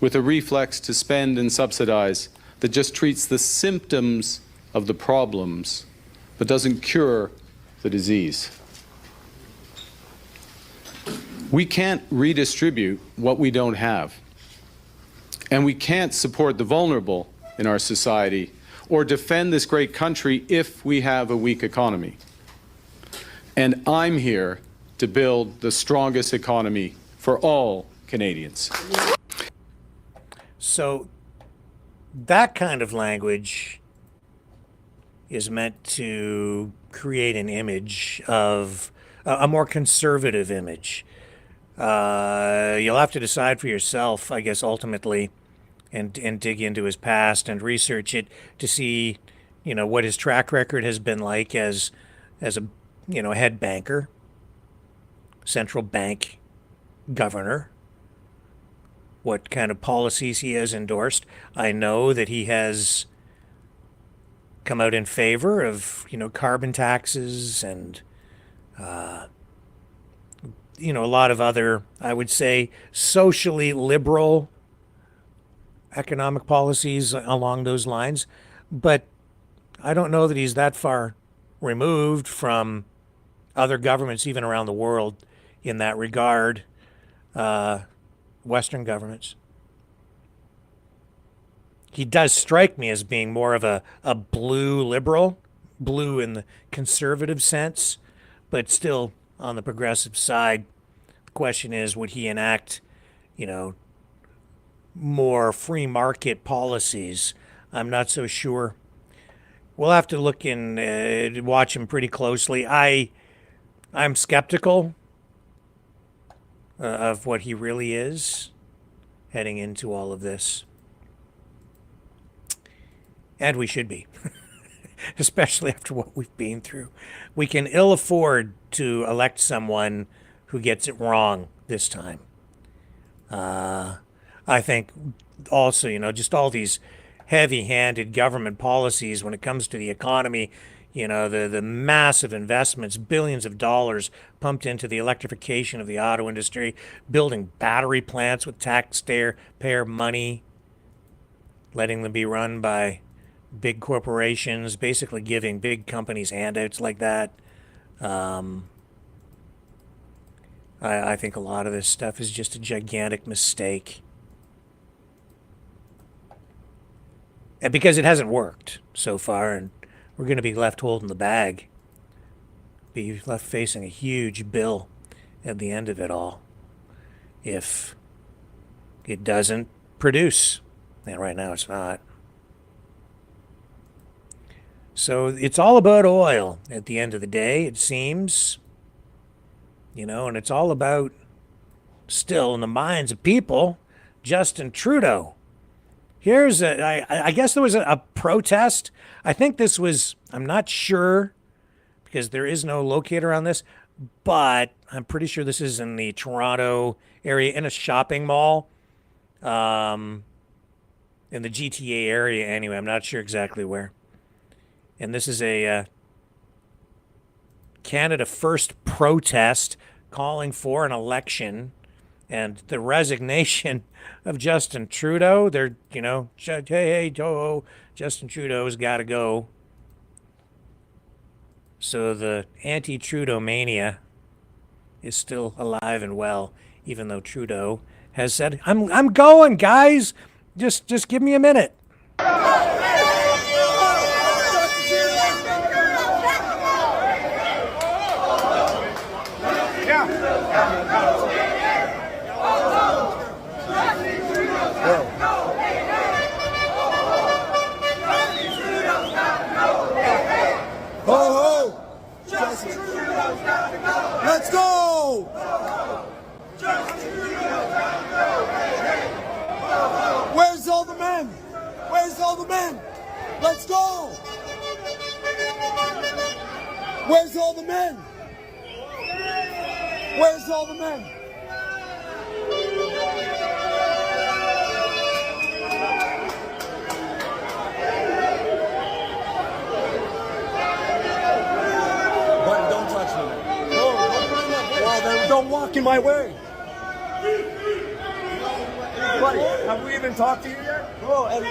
with a reflex to spend and subsidize that just treats the symptoms of the problems, but doesn't cure the disease. We can't redistribute what we don't have. And we can't support the vulnerable in our society or defend this great country if we have a weak economy. And I'm here to build the strongest economy for all Canadians. So that kind of language is meant to create an image of a more conservative image. You'll have to decide for yourself, I guess, ultimately, and dig into his past and research it to see, what his track record has been like as a, head banker, central bank governor, what kind of policies he has endorsed. I know that he has come out in favor of, carbon taxes and, a lot of other, I would say, socially liberal economic policies along those lines. But I don't know that he's that far removed from other governments, even around the world, in that regard, Western governments. He does strike me as being more of a blue liberal, blue in the conservative sense, but still on the progressive side. The question is, would he enact, more free market policies? I'm not so sure. We'll have to look and watch him pretty closely. I'm skeptical of what he really is heading into all of this. And we should be, especially after what we've been through. We can ill afford to elect someone who gets it wrong this time. I think also, just all these heavy-handed government policies when it comes to the economy, the massive investments, billions of dollars pumped into the electrification of the auto industry, building battery plants with taxpayer money, letting them be run by big corporations, basically giving big companies handouts like that. I think a lot of this stuff is just a gigantic mistake. And because it hasn't worked so far, and we're going to be left holding the bag, be left facing a huge bill at the end of it all if it doesn't produce. And right now it's not. So it's all about oil at the end of the day, it seems. And it's all about, still in the minds of people, Justin Trudeau. I guess there was a protest. I think this was, I'm not sure, because there is no locator on this, but I'm pretty sure this is in the Toronto area, in a shopping mall, in the GTA area anyway. I'm not sure exactly where. And this is a Canada First protest calling for an election and the resignation of Justin Trudeau. They're, hey, Justin Trudeau's got to go. So the anti-Trudeau mania is still alive and well, even though Trudeau has said, I'm going, guys. Just give me a minute. Let's go! Where's all the men? Where's all the men? Let's go! Where's all the men? Where's all the men? Buddy, don't touch me. No, well, then don't walk in my way. Buddy, have we even talked to you yet? Bro, it's in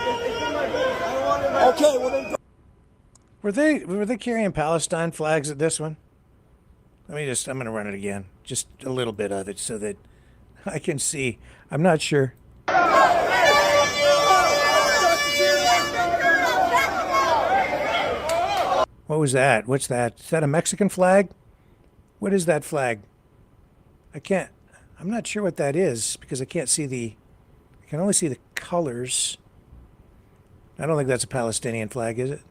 my way. I don't want to. Okay, well then. Were they carrying Palestine flags at this one? I'm going to run it again. Just a little bit of it so that I can see. I'm not sure. What was that? What's that? Is that a Mexican flag? What is that flag? I'm not sure what that is because I can't see I can only see the colors. I don't think that's a Palestinian flag, is it?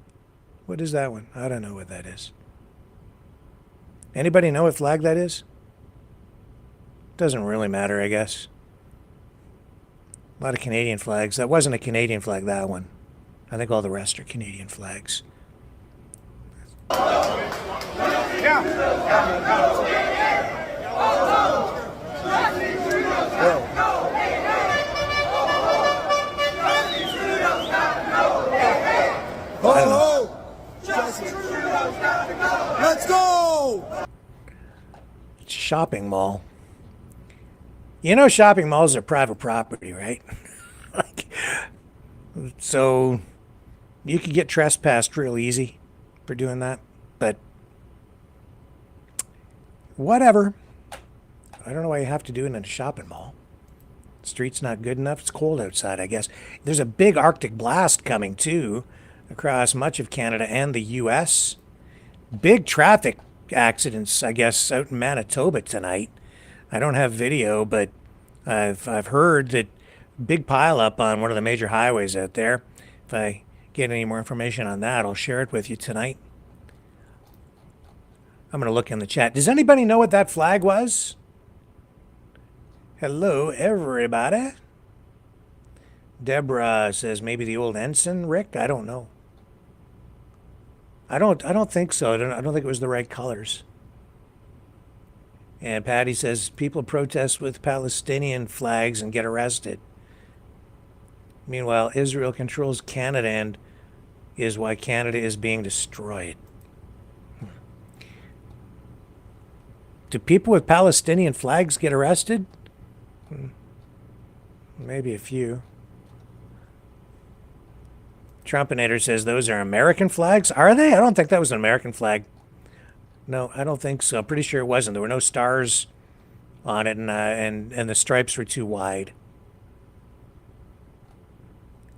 What is that one? I don't know what that is. Anybody know what flag that is? Doesn't really matter, I guess. A lot of Canadian flags. That wasn't a Canadian flag, that one. I think all the rest are Canadian flags. Let's go! It's a shopping mall. You know shopping malls are private property, right? So you could get trespassed real easy for doing that. But whatever. I don't know why you have to do it in a shopping mall. The street's not good enough. It's cold outside, I guess. There's a big Arctic blast coming, too, across much of Canada and the U.S. Big traffic accidents, I guess, out in Manitoba tonight. I don't have video, but I've heard that big pileup on one of the major highways out there. If I get any more information on that, I'll share it with you tonight. I'm going to look in the chat. Does anybody know what that flag was? Hello, everybody. Deborah says maybe the old ensign, Rick? I don't know. I don't think so. I don't think it was the right colors. And Patty says people protest with Palestinian flags and get arrested. Meanwhile, Israel controls Canada and is why Canada is being destroyed. Do people with Palestinian flags get arrested? Maybe a few. Trumpinator says those are American flags. Are they? I don't think that was an American flag. No, I don't think so. I'm pretty sure it wasn't. There were no stars on it, and the stripes were too wide.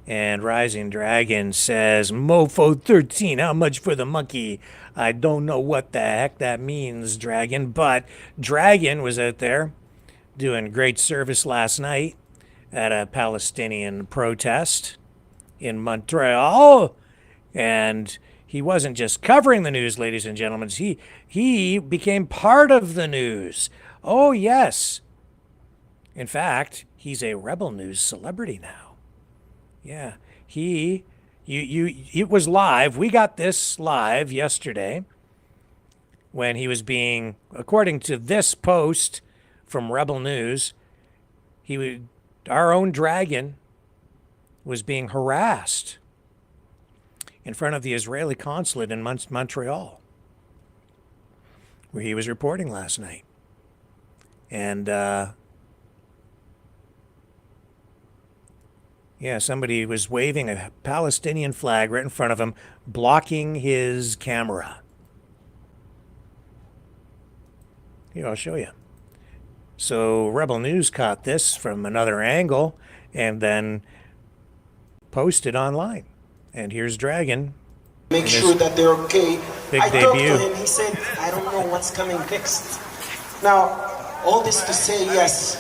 And Rising Dragon says, Mofo 13, how much for the monkey? I don't know what the heck that means, Dragon, but Dragon was out there doing great service last night at a Palestinian protest in Montreal. And he wasn't just covering the news, ladies and gentlemen. He became part of the news. Oh, yes. In fact, he's a Rebel News celebrity now. Yeah. It was live. We got this live yesterday when he was being, according to this post from Rebel News, our own Dragon was being harassed in front of the Israeli consulate in Montreal, where he was reporting last night. And, yeah, somebody was waving a Palestinian flag right in front of him, blocking his camera. Here, I'll show you. So Rebel News caught this from another angle and then posted online. And here's Dragon. Make sure that they're okay. Big I debut. talked to him, he said, I don't know what's coming next. Now, all this to say, yes,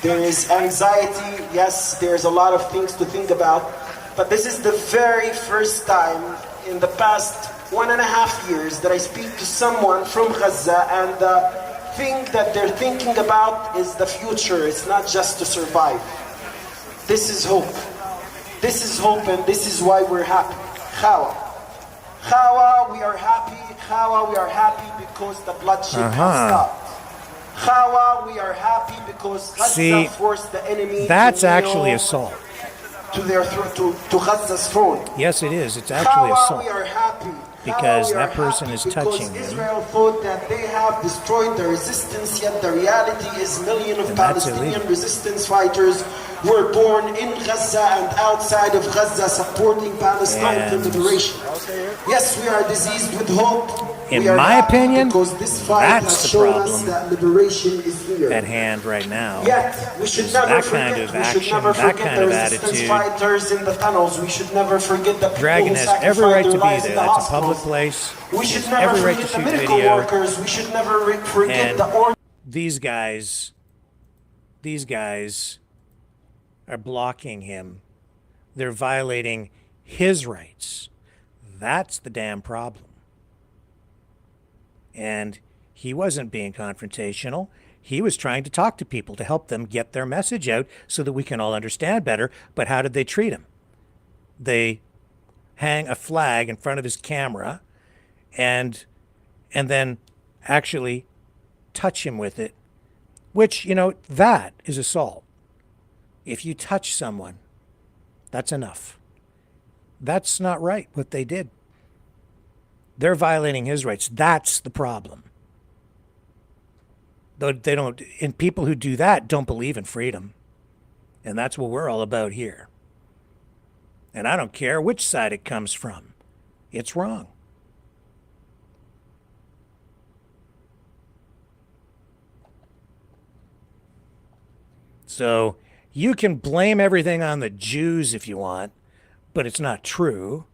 there is anxiety, yes, there's a lot of things to think about, but this is the very first time in the past 1.5 years that I speak to someone from Gaza, and the thing that they're thinking about is the future. It's not just to survive. This is hope. This is hope, and this is why we're happy. Chawa, we are happy. Chawa, we are happy because the bloodshed has stopped. Chawa, we are happy because Gaza forced the enemy. That's to actually assault. To Gaza's throne. Yes, it is. It's actually assault. We are happy. Because that person is touching them. Israel thought that they have destroyed the resistance, yet the reality is millions of Palestinian resistance fighters were born in Gaza and outside of Gaza supporting Palestine for liberation. Yes, we are diseased with hope. In my opinion, because this fight that's has the shown problem us that liberation is here. at hand right now. Yet, we should never that forget, kind of we action, should never that forget kind the of resistance attitude. fighters in the tunnels. We should never forget the people Dragon who has every right to be sacrificed there. their lives in the That's a public hospitals. place. We He should has never every right to forget the shoot medical video. workers. We should never forget And the these guys are blocking him. They're violating his rights. That's the damn problem. And he wasn't being confrontational. He was trying to talk to people to help them get their message out so that we can all understand better. But how did they treat him? They hang a flag in front of his camera and then actually touch him with it, which, you know, that is assault. If you touch someone, that's enough. That's not right what they did. They're violating his rights. That's the problem. Though they don't, and people who do that don't believe in freedom. And that's what we're all about here. And I don't care which side it comes from. It's wrong. So you can blame everything on the Jews if you want, but it's not true.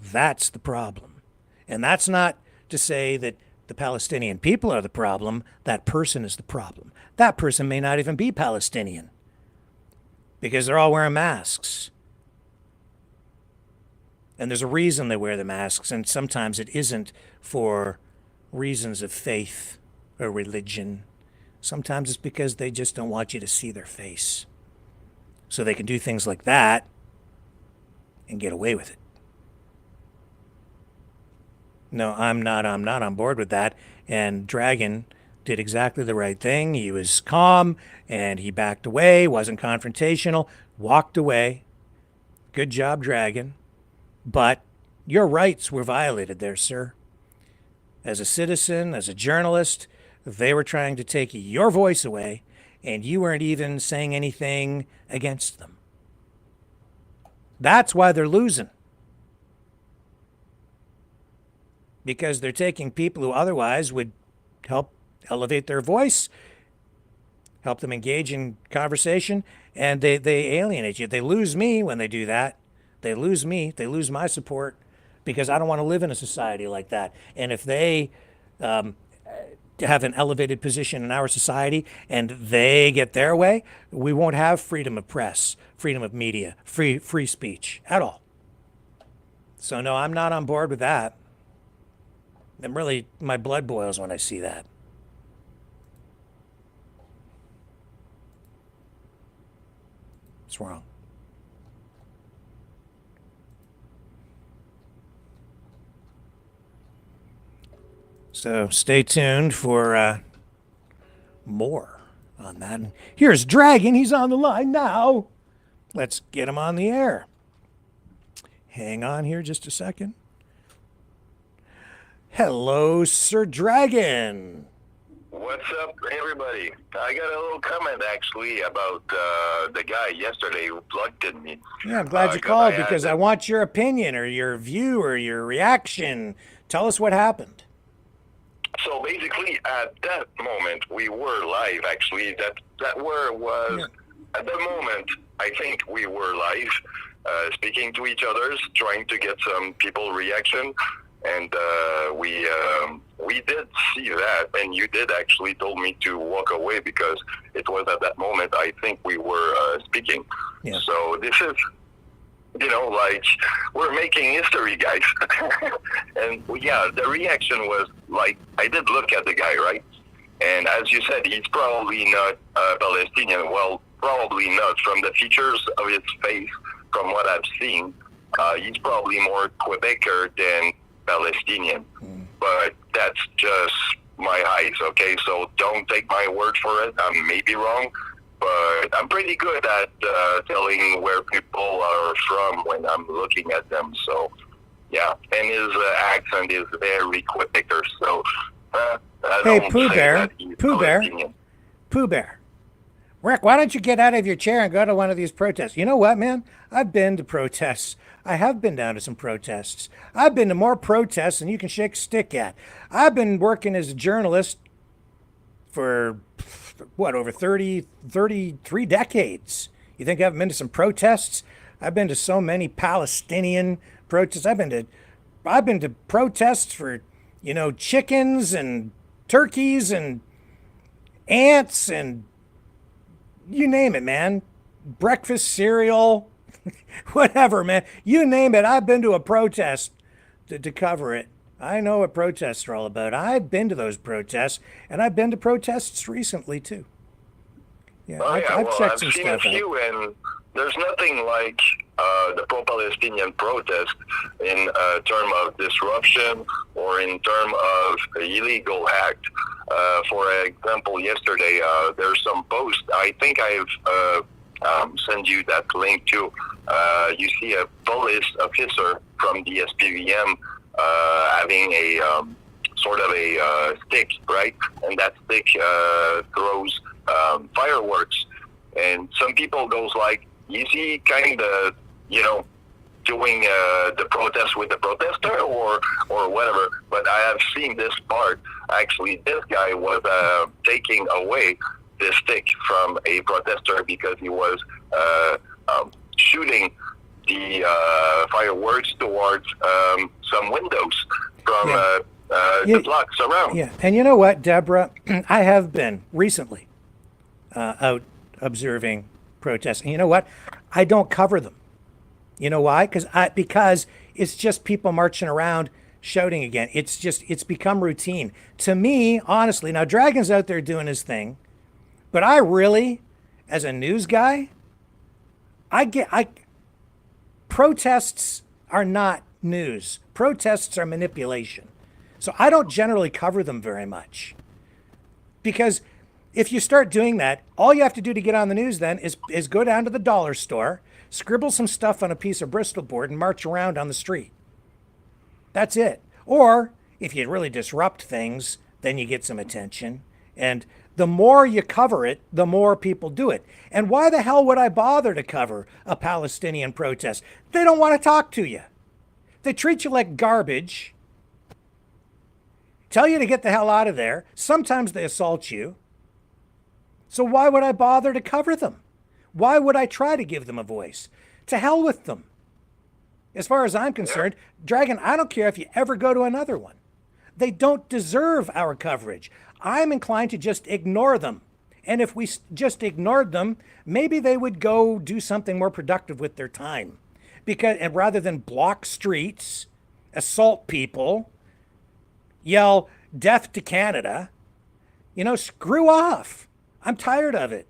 That's the problem. And that's not to say that the Palestinian people are the problem. That person is the problem. That person may not even be Palestinian because they're all wearing masks. And there's a reason they wear the masks, and sometimes it isn't for reasons of faith or religion. Sometimes it's because they just don't want you to see their face. So they can do things like that and get away with it. No, I'm not on board with that. And Dragon did exactly the right thing. He was calm and he backed away, wasn't confrontational, walked away. Good job, Dragon. But your rights were violated there, sir. As a citizen, as a journalist, they were trying to take your voice away, and you weren't even saying anything against them. That's why they're losing. Because they're taking people who otherwise would help elevate their voice, help them engage in conversation, and they alienate you. They lose me when they do that. They lose me. They lose my support because I don't want to live in a society like that. And if they have an elevated position in our society and they get their way, we won't have freedom of press, freedom of media, free speech at all. So no, I'm not on board with that. And really, my blood boils when I see that. It's wrong. So stay tuned for more on that. And here's Dragon. He's on the line now. Let's get him on the air. Hang on here just a second. Hello, Sir Dragon. What's up, everybody? I got a little comment, actually, about the guy yesterday who plugged at me. Yeah, I'm glad you called because I want your opinion or your view or your reaction. Tell us what happened. So basically, at that moment, we were live, actually. That word was, at the moment, I think we were live, speaking to each other, trying to get some people reaction. And we did see that, and you did actually told me to walk away because it was at that moment I think we were speaking. Yeah. So this is, you know, like, we're making history, guys. And yeah, the reaction was like, I did look at the guy, right? And as you said, he's probably not Palestinian. Well, probably not. From the features of his face, from what I've seen, he's probably more Quebecer than Palestinian. But that's just my eyes, okay? So don't take my word for it. I may be wrong, but I'm pretty good at telling where people are from when I'm looking at them. So, yeah. And his accent is very Quebecer. So, hey, Pooh Bear, Pooh Bear. Rick, why don't you get out of your chair and go to one of these protests? You know what, man? I've been to protests. I have been down to some protests. I've been to more protests than you can shake a stick at. I've been working as a journalist for, what, over 33 decades. You think I haven't been to some protests? I've been to so many Palestinian protests. I've been to protests for, you know, chickens and turkeys and ants and you name it, man. Breakfast cereal, whatever, man. You name it. I've been to a protest to cover it. I know what protests are all about. I've been to those protests, and I've been to protests recently, too. Yeah, I've checked some seen stuff a few, and there's nothing like the pro-Palestinian protest in terms of disruption or in terms of illegal act. For example, yesterday there's some post. I think I've sent you that link too. You see a police officer from the SPVM having a sort of a stick, right? And that stick throws fireworks. And some people goes like, is he kind of, doing the protest with the protester or whatever? But I have seen this part. Actually, this guy was taking away the stick from a protester because he was shooting the fireworks towards some windows from the blocks around. Yeah, and you know what, Deborah? I have been recently out observing protests. And you know what? I don't cover them. You know why? Because it's just people marching around shouting again. It's become routine. To me, honestly, now Dragon's out there doing his thing, but I really, as a news guy, protests are not news. Protests are manipulation. So I don't generally cover them very much. Because if you start doing that, all you have to do to get on the news then is go down to the dollar store, scribble some stuff on a piece of Bristol board and march around on the street. That's it. Or if you really disrupt things, then you get some attention. And the more you cover it, the more people do it. And why the hell would I bother to cover a Palestinian protest? They don't want to talk to you. They treat you like garbage, tell you to get the hell out of there. Sometimes they assault you. So why would I bother to cover them? Why would I try to give them a voice? To hell with them. As far as I'm concerned, Dragon, I don't care if you ever go to another one. They don't deserve our coverage. I'm inclined to just ignore them. And if we just ignored them, maybe they would go do something more productive with their time. And rather than block streets, assault people, yell death to Canada, screw off. I'm tired of it.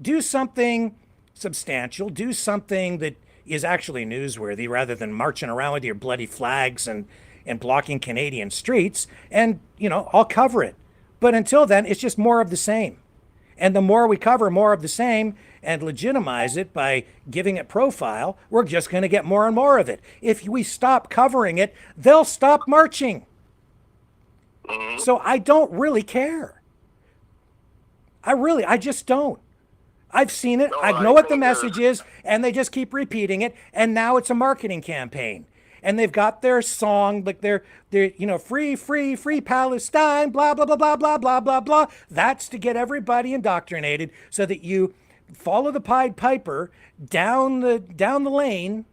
Do something substantial. Do something that is actually newsworthy rather than marching around with your bloody flags and blocking Canadian streets. And, I'll cover it. But until then, it's just more of the same. And the more we cover more of the same and legitimize it by giving it profile, we're just going to get more and more of it. If we stop covering it, they'll stop marching. So I don't really care. I just don't. I've seen it. I know what the message is, and they just keep repeating it. And now it's a marketing campaign. And they've got their song, like they're free, free, free Palestine, blah, blah, blah, blah, blah, blah, blah, blah. That's to get everybody indoctrinated so that you follow the Pied Piper down the lane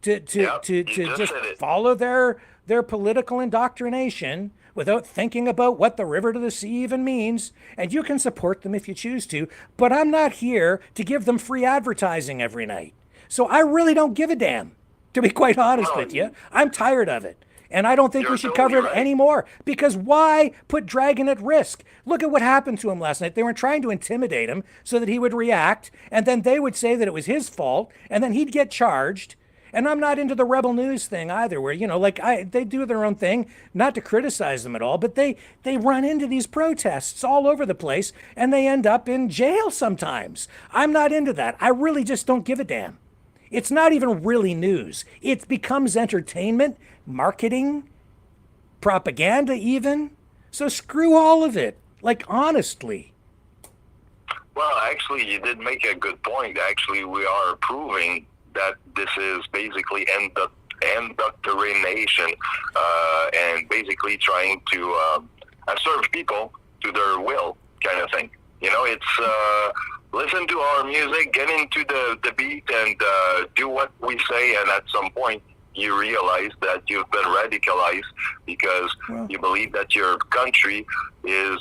to just follow their political indoctrination without thinking about what the river to the sea even means. And you can support them if you choose to, but I'm not here to give them free advertising every night. So I really don't give a damn, to be quite honest with you. I'm tired of it. And I don't think we should cover it anymore, because why put Dragon at risk? Look at what happened to him last night. They were trying to intimidate him so that he would react, and then they would say that it was his fault, and then he'd get charged. And I'm not into the Rebel News thing either, where, they do their own thing, not to criticize them at all, but they run into these protests all over the place, and they end up in jail sometimes. I'm not into that. I really just don't give a damn. It's not even really news. It becomes entertainment, marketing, propaganda even. So screw all of it, honestly. Well, actually, you did make a good point. Actually, we are proving that this is basically indoctrination and basically trying to serve people to their will kind of thing. It's listen to our music, get into the beat, and do what we say, and at some point you realize that you've been radicalized because you believe that your country is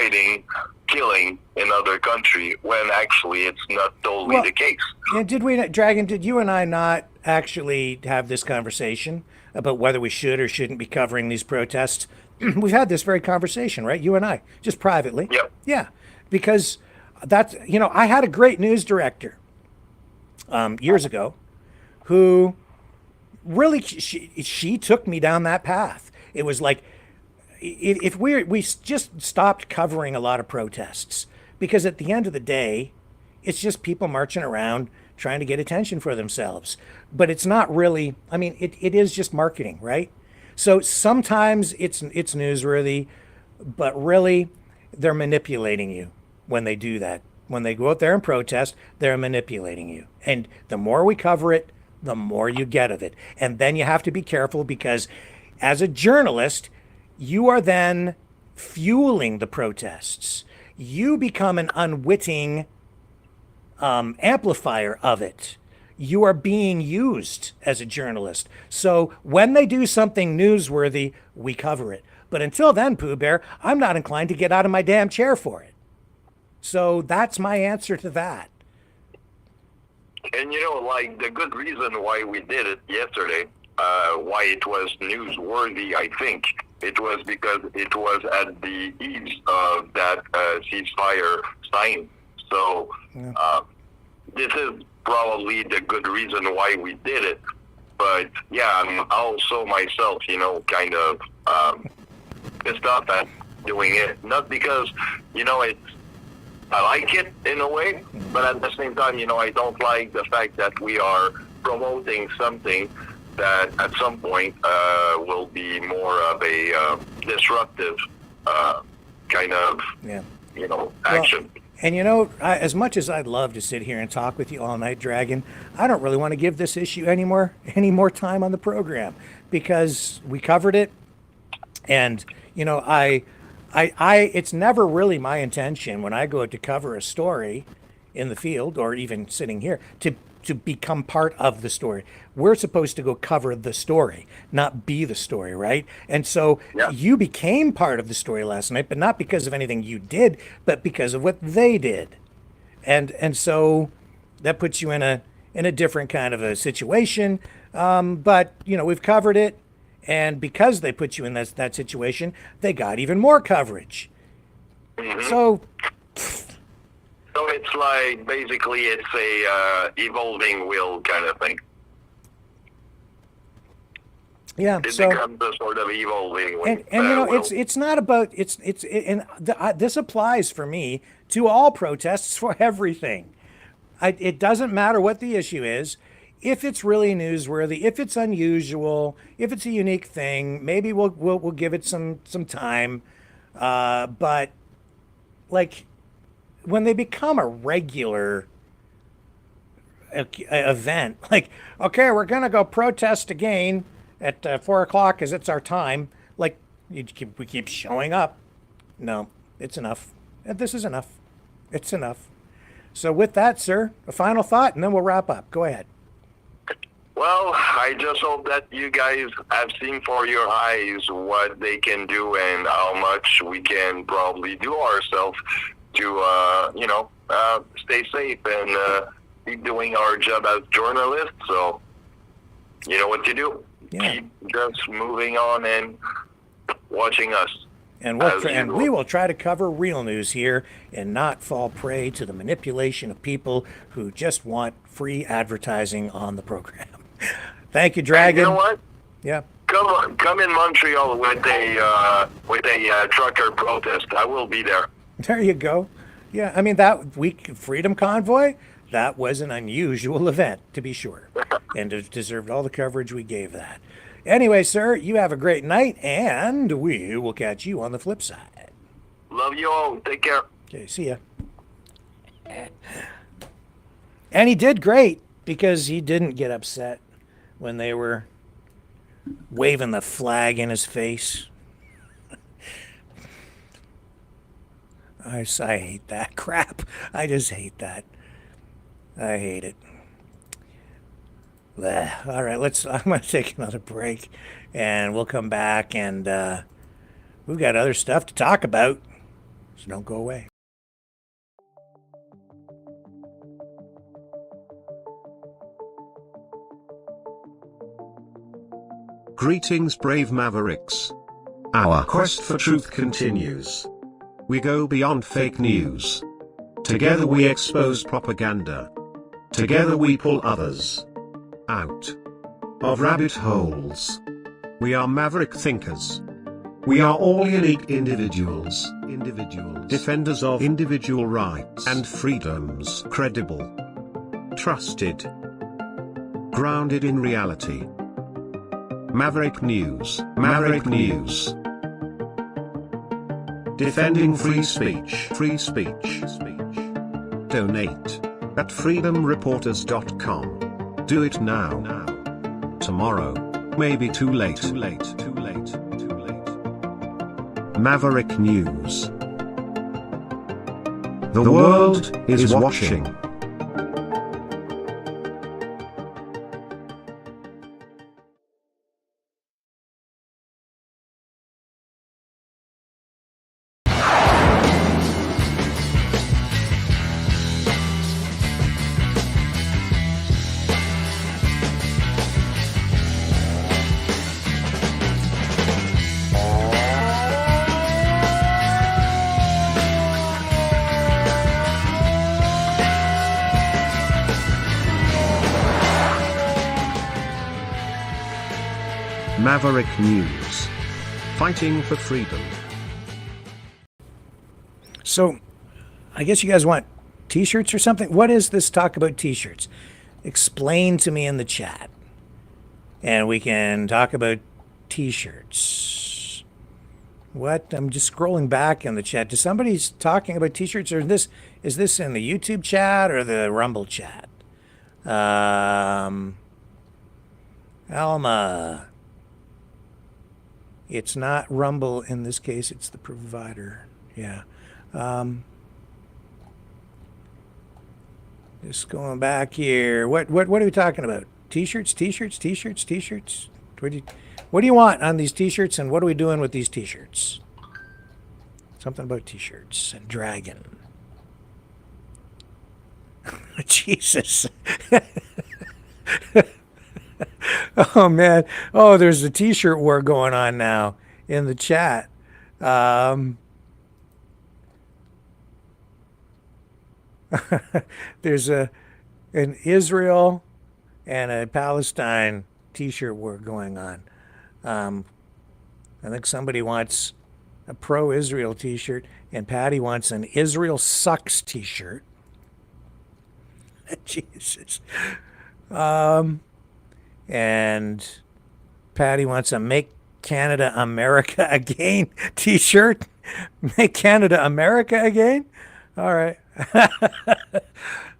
avoiding killing in other country when actually it's not totally the case. Yeah, Dragon, did you and I not actually have this conversation about whether we should or shouldn't be covering these protests? We've had this very conversation, right? You and I, just privately. Yep. Yeah, because that's, I had a great news director years ago who really, she took me down that path. It was like, if we just stopped covering a lot of protests, because at the end of the day, it's just people marching around trying to get attention for themselves. But it's not really, it is just marketing, right? So sometimes it's newsworthy, but really they're manipulating you when they do that. When they go out there and protest, they're manipulating you. And the more we cover it, the more you get of it. And then you have to be careful, because as a journalist, you are then fueling the protests. You become an unwitting amplifier of it. You are being used as a journalist. So when they do something newsworthy, we cover it. But until then, Pooh Bear, I'm not inclined to get out of my damn chair for it. So that's my answer to that. And like the good reason why we did it yesterday, why it was newsworthy, I think, it was because it was at the eaves of that ceasefire sign. So this is probably the good reason why we did it. But yeah, I'm also myself, kind of pissed off at doing it. Not because, I like it in a way, but at the same time, I don't like the fact that we are promoting something that at some point will be more of a disruptive kind of, action. Well, and as much as I'd love to sit here and talk with you all night, Dragon, I don't really want to give this issue any more time on the program, because we covered it, and it's never really my intention when I go out to cover a story in the field or even sitting here to become part of the story. We're supposed to go cover the story, not be the story, right? And so you became part of the story last night, but not because of anything you did, but because of what they did. And so that puts you in a different kind of a situation. But we've covered it. And because they put you in that situation, they got even more coverage. Mm-hmm. So it's like, basically, it's a evolving wheel kind of thing. Yeah, it becomes a sort of evolving wheel. And it's not about this applies for me to all protests for everything. It doesn't matter what the issue is. If it's really newsworthy, if it's unusual, if it's a unique thing, maybe we'll give it some time. But like when they become a regular event, like, okay, we're gonna go protest again at 4:00 because it's our time. Like we keep showing up. No, it's enough. This is enough. It's enough. So with that, sir, a final thought, and then we'll wrap up. Go ahead. Well, I just hope that you guys have seen for your eyes what they can do and how much we can probably do ourselves to, stay safe and keep doing our job as journalists. So, you know what to do. Yeah. Keep just moving on and watching us. And we will try to cover real news here and not fall prey to the manipulation of people who just want free advertising on the program. Thank you, Dragon. And you know what? Yeah. Come in Montreal with a trucker protest. I will be there. There you go. Yeah, I mean, that week Freedom Convoy, that was an unusual event, to be sure, and it deserved all the coverage we gave that. Anyway, sir, you have a great night, and we will catch you on the flip side. Love you all. Take care. Okay, see ya. And he did great, because he didn't get upset when they were waving the flag in his face. I hate that crap. I just hate that. I hate it. Blech. All right, I'm going to take another break, and we'll come back, and we've got other stuff to talk about. So don't go away. Greetings, brave Mavericks. Our quest for truth continues. We go beyond fake news. Together we expose propaganda. Together we pull others out of rabbit holes. We are maverick thinkers. We are all unique individuals, defenders of individual rights and freedoms, credible, trusted, grounded in reality. Maverick News, Maverick News. Defending free speech, free speech. Donate at freedomreporters.com. Do it now. Tomorrow may be too late. Maverick News. The world is watching. Maverick News. Fighting for freedom. So, I guess you guys want t-shirts or something? What is this talk about t-shirts? Explain to me in the chat. And we can talk about t-shirts. What? I'm just scrolling back in the chat. Does somebody's talking about t-shirts, or is this in the YouTube chat or the Rumble chat? Alma. It's not Rumble in this case, it's the provider. Yeah. Just going back here. What are we talking about? T-shirts. What do you want on these t-shirts, and what are we doing with these t-shirts? Something about t-shirts and dragon. Jesus. Oh, man. Oh, there's a t-shirt war going on now in the chat. There's an Israel and a Palestine t-shirt war going on. I think somebody wants a pro-Israel t-shirt, and Patty wants an Israel sucks t-shirt. Jesus. And Patty wants a Make Canada America Again t-shirt. Make Canada America Again? All right.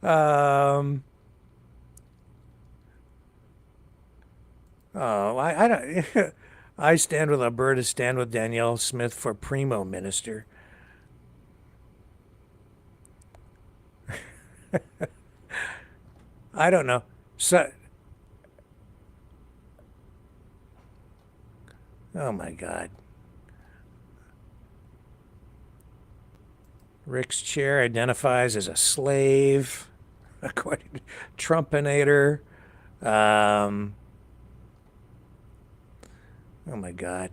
I don't... I stand with Alberta, stand with Danielle Smith for Primo Minister. I don't know. So... Oh, my God. Rick's chair identifies as a slave, according to Trumpinator. Oh, my God.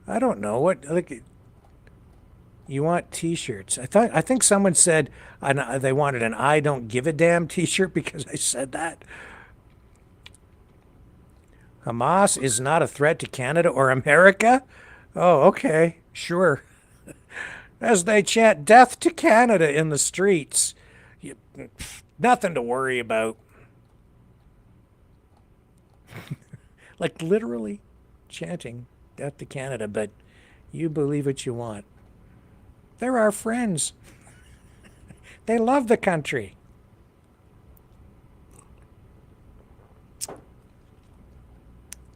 I don't know. What, like, you want t-shirts. I think someone said they wanted an I don't give a damn t-shirt because I said that. Hamas is not a threat to Canada or America? Oh, okay, sure. As they chant death to Canada in the streets. Nothing to worry about. Like literally chanting death to Canada, but you believe what you want. They're our friends. They love the country.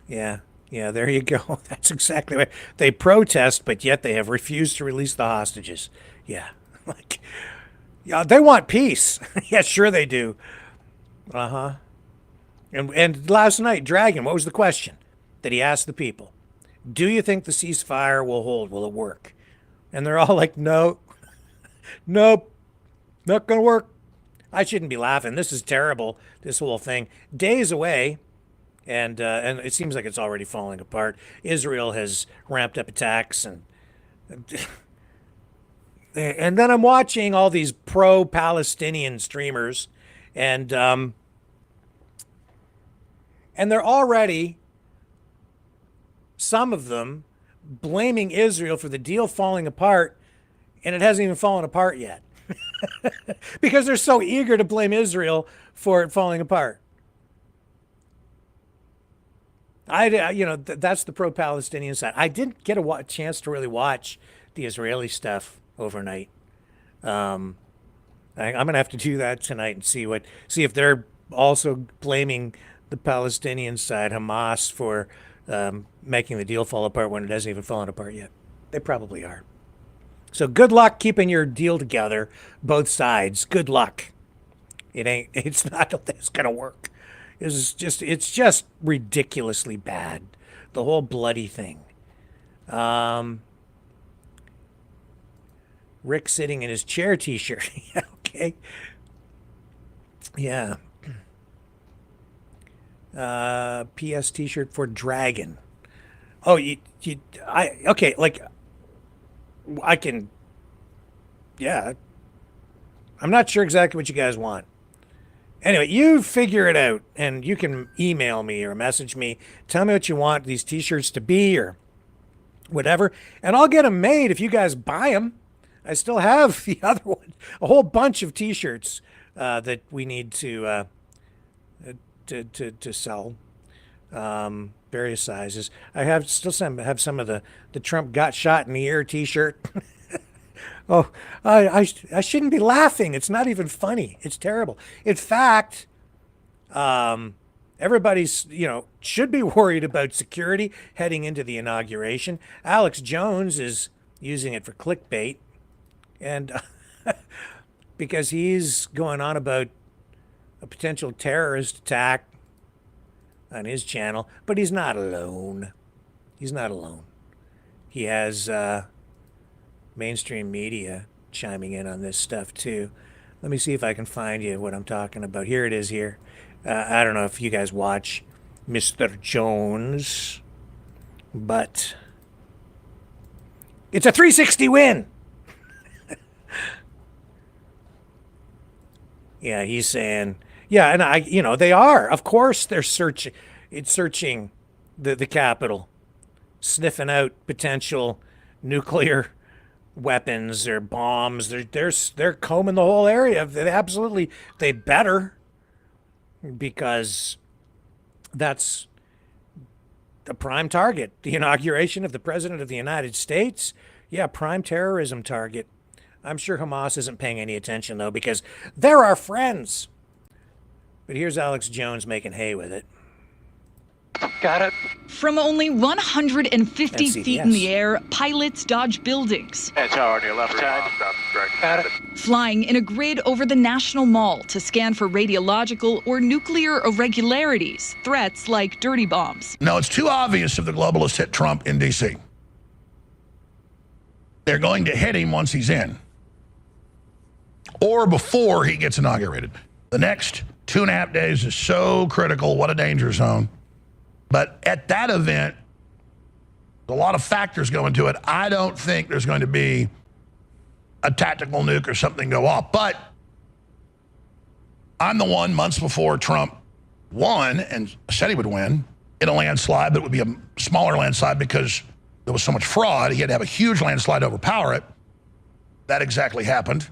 Yeah, there you go. That's exactly right. They protest, but yet they have refused to release the hostages. Yeah, like, yeah, they want peace. Yeah, sure they do. And last night, Dragon, what was the question that he asked the people? Do you think the ceasefire will hold? Will it work? And they're all like, no, nope, not going to work. I shouldn't be laughing. This is terrible, this whole thing. Days away, and it seems like it's already falling apart. Israel has ramped up attacks, and then I'm watching all these pro-Palestinian streamers, and they're already, some of them, blaming Israel for the deal falling apart, and it hasn't even fallen apart yet. Because they're so eager to blame Israel for it falling apart. That's the pro-Palestinian side. I didn't get a chance to really watch the Israeli stuff overnight. I'm gonna have to do that tonight and see if they're also blaming the Palestinian side, Hamas, for making the deal fall apart when it hasn't even fallen apart yet. They probably are. So good luck keeping your deal together, both sides. Good luck. It's not gonna work. It's just ridiculously bad. The whole bloody thing. Rick sitting in his chair t-shirt. Okay. Yeah. PS t-shirt for Dragon. Oh, okay, like, I can, yeah. I'm not sure exactly what you guys want. Anyway, you figure it out, and you can email me or message me. Tell me what you want these t-shirts to be or whatever, and I'll get them made if you guys buy them. I still have the other one, a whole bunch of t-shirts that we need to sell, various sizes. I have some of the Trump got shot in the ear t-shirt. Oh, I shouldn't be laughing. It's not even funny. It's terrible. In fact, everybody's, should be worried about security heading into the inauguration. Alex Jones is using it for clickbait, and because he's going on about a potential terrorist attack on his channel, but he's not alone. He's not alone. He has mainstream media chiming in on this stuff too. Let me see if I can find you what I'm talking about. Here it is here. I don't know if you guys watch Mr. Jones, but it's a 360 win. Yeah, he's saying, yeah, and they are. Of course they're searching. It's searching the Capitol, sniffing out potential nuclear weapons or bombs. They're combing the whole area. They better, because that's the prime target. The inauguration of the President of the United States. Yeah, prime terrorism target. I'm sure Hamas isn't paying any attention, though, because they're our friends. But here's Alex Jones making hay with it. Got it. From only 150 feet in the air, pilots dodge buildings. It's already left side. Got it. Flying in a grid over the National Mall to scan for radiological or nuclear irregularities, threats like dirty bombs. No, it's too obvious if the globalists hit Trump in D.C. They're going to hit him once he's in, or before he gets inaugurated. The next 2.5 days is so critical. What a danger zone. But at that event, a lot of factors go into it. I don't think there's going to be a tactical nuke or something go off. But I'm the one months before Trump won and said he would win in a landslide, but it would be a smaller landslide because there was so much fraud. He had to have a huge landslide to overpower it. That exactly happened.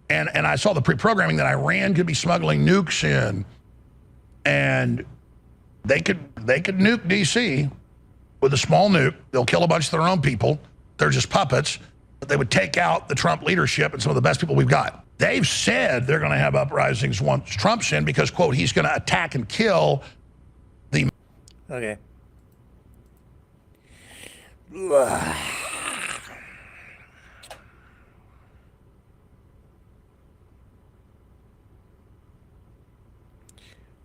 And I saw the pre-programming that Iran could be smuggling nukes in, and they could nuke D.C. with a small nuke. They'll kill a bunch of their own people. They're just puppets. But they would take out the Trump leadership and some of the best people we've got. They've said they're going to have uprisings once Trump's in because, quote, he's going to attack and kill the... Okay.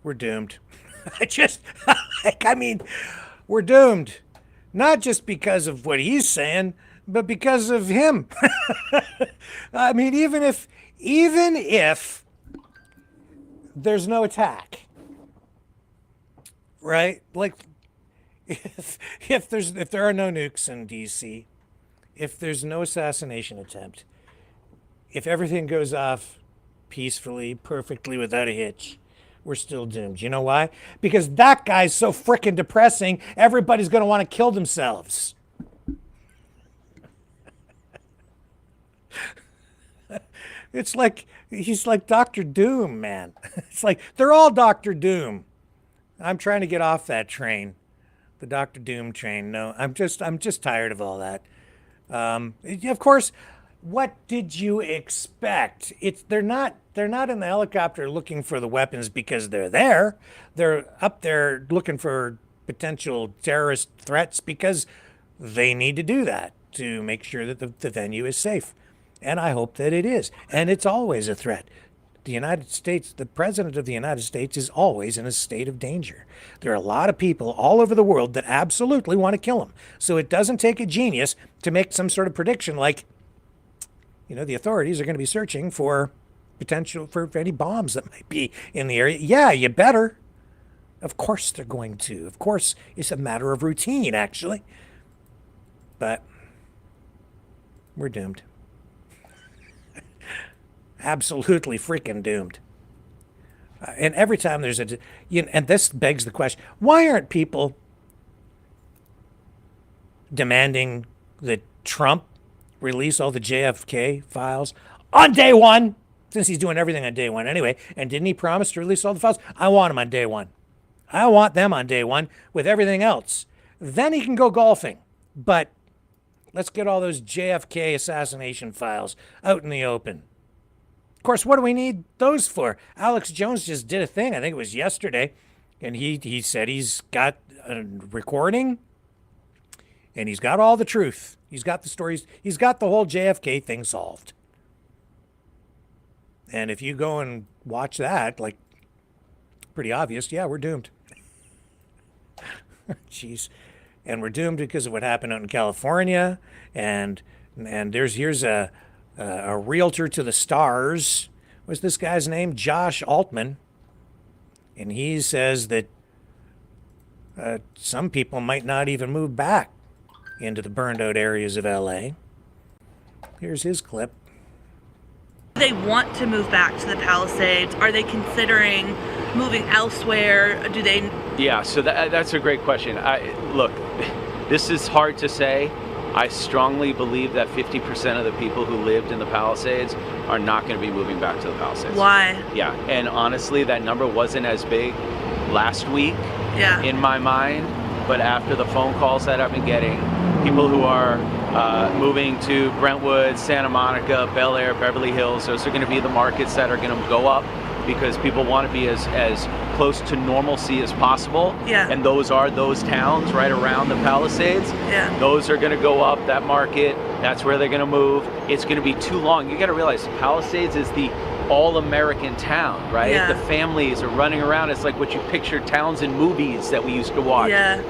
We're doomed. We're doomed. Not just because of what he's saying, but because of him. I mean, even if there's no attack, right? Like, if there are no nukes in DC, if there's no assassination attempt, if everything goes off peacefully, perfectly, without a hitch, we're still doomed. You know why? Because that guy's so frickin' depressing, everybody's going to want to kill themselves. It's like, he's like Dr. Doom, man. It's like, they're all Dr. Doom. I'm trying to get off that train, the Dr. Doom train. No, I'm just tired of all that. Of course, what did you expect? They're not in the helicopter looking for the weapons because they're there. They're up there looking for potential terrorist threats because they need to do that to make sure that the venue is safe. And I hope that it is. And it's always a threat. The United States, the President of the United States is always in a state of danger. There are a lot of people all over the world that absolutely want to kill him. So it doesn't take a genius to make some sort of prediction like, the authorities are going to be searching for potential for any bombs that might be in the area. Yeah, you better. Of course they're going to. Of course, it's a matter of routine, actually. But we're doomed. Absolutely freaking doomed. And every time there's and this begs the question, why aren't people demanding that Trump release all the JFK files on day one, since he's doing everything on day one anyway? And didn't he promise to release all the files? I want them on day one. I want them on day one with everything else. Then he can go golfing. But let's get all those JFK assassination files out in the open. Of course, what do we need those for? Alex Jones just did a thing, I think it was yesterday, and he said he's got a recording and he's got all the truth. He's got the stories. He's got the whole JFK thing solved. And if you go and watch that, like, pretty obvious, yeah, we're doomed. Jeez. And we're doomed because of what happened out in California. And here's a realtor to the stars. What's this guy's name? Josh Altman. And he says that some people might not even move back into the burned out areas of LA. Here's his clip. They want to move back to the Palisades. Are they considering moving elsewhere? Do they? Yeah, so that's a great question. Look, this is hard to say. I strongly believe that 50% of the people who lived in the Palisades are not going to be moving back to the Palisades. Why? Yeah, and honestly, that number wasn't as big last week in my mind, but after the phone calls that I've been getting, people who are moving to Brentwood, Santa Monica, Bel Air, Beverly Hills, those are going to be the markets that are going to go up because people want to be as close to normalcy as possible. Yeah. And those are those towns right around the Palisades. Yeah. Those are going to go up, that market. That's where they're going to move. It's going to be too long. You got to realize Palisades is the all-American town, right? Yeah. The families are running around. It's like what you picture towns in movies that we used to watch. Yeah.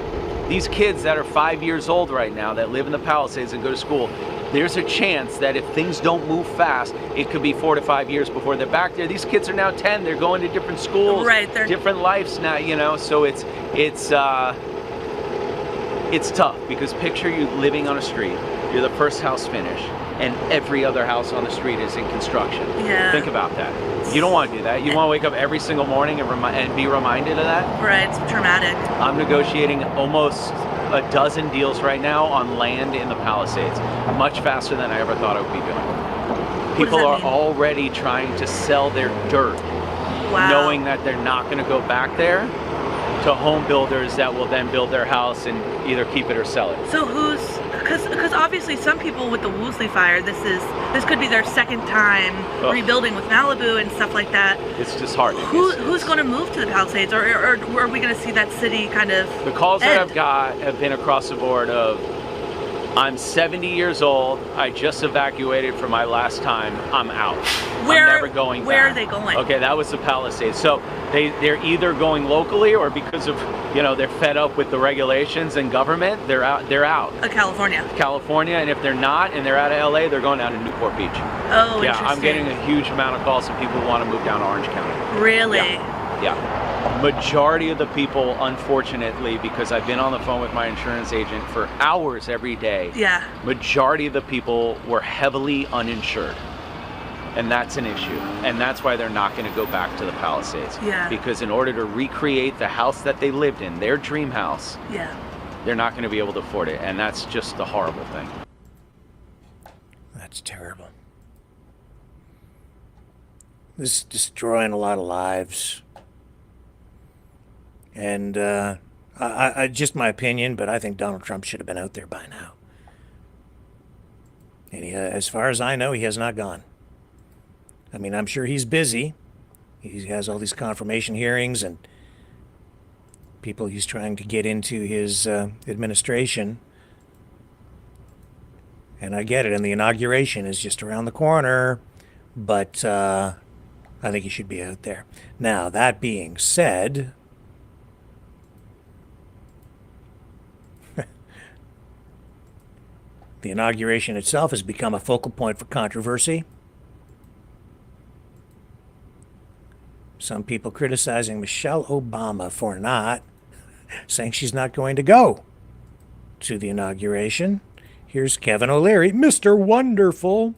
These kids that are 5 years old right now that live in the Palisades and go to school, there's a chance that if things don't move fast, it could be 4 to 5 years before they're back there. These kids are now 10. They're going to different schools, right, different lives now, so it's tough because picture you living on a street, you're the first house finished, and every other house on the street is in construction. Yeah. Think about that. You don't want to do that. You want to wake up every single morning and be reminded of that? Right, it's traumatic. I'm negotiating almost a dozen deals right now on land in the Palisades, much faster than I ever thought I would be doing. People are already trying to sell their dirt, knowing that they're not going to go back there, to home builders that will then build their house and either keep it or sell it. So because obviously some people with the Woolsey fire, this could be their second time rebuilding with Malibu and stuff like that. It's just hard. Who's going to move to the Palisades, or are we going to see that city kind of The calls end? that I've got have been across the board of I'm 70 years old. I just evacuated for my last time. I'm out. I'm never going Where back. are they going? Okay, that was the Palisades. So they're either going locally, or because of, they're fed up with the regulations and government, they're out. California. California, and if they're not and they're out of LA, they're going down to Newport Beach. Oh, yeah, interesting. I'm getting a huge amount of calls from people who want to move down to Orange County. Really? Yeah. Majority of the people, unfortunately, because I've been on the phone with my insurance agent for hours every day. Yeah. Majority of the people were heavily uninsured. And that's an issue. And that's why they're not going to go back to the Palisades. Yeah. Because in order to recreate the house that they lived in, their dream house, yeah, they're not going to be able to afford it. And that's just a horrible thing. That's terrible. This is destroying a lot of lives. And I just my opinion, but I think Donald Trump should have been out there by now. And as far as I know, he has not gone. I mean, I'm sure he's busy. He has all these confirmation hearings and people he's trying to get into his administration. And I get it, and the inauguration is just around the corner, but I think he should be out there. Now, that being said, the inauguration itself has become a focal point for controversy. Some people criticizing Michelle Obama for not, saying she's not going to go to the inauguration. Here's Kevin O'Leary, Mr. Wonderful.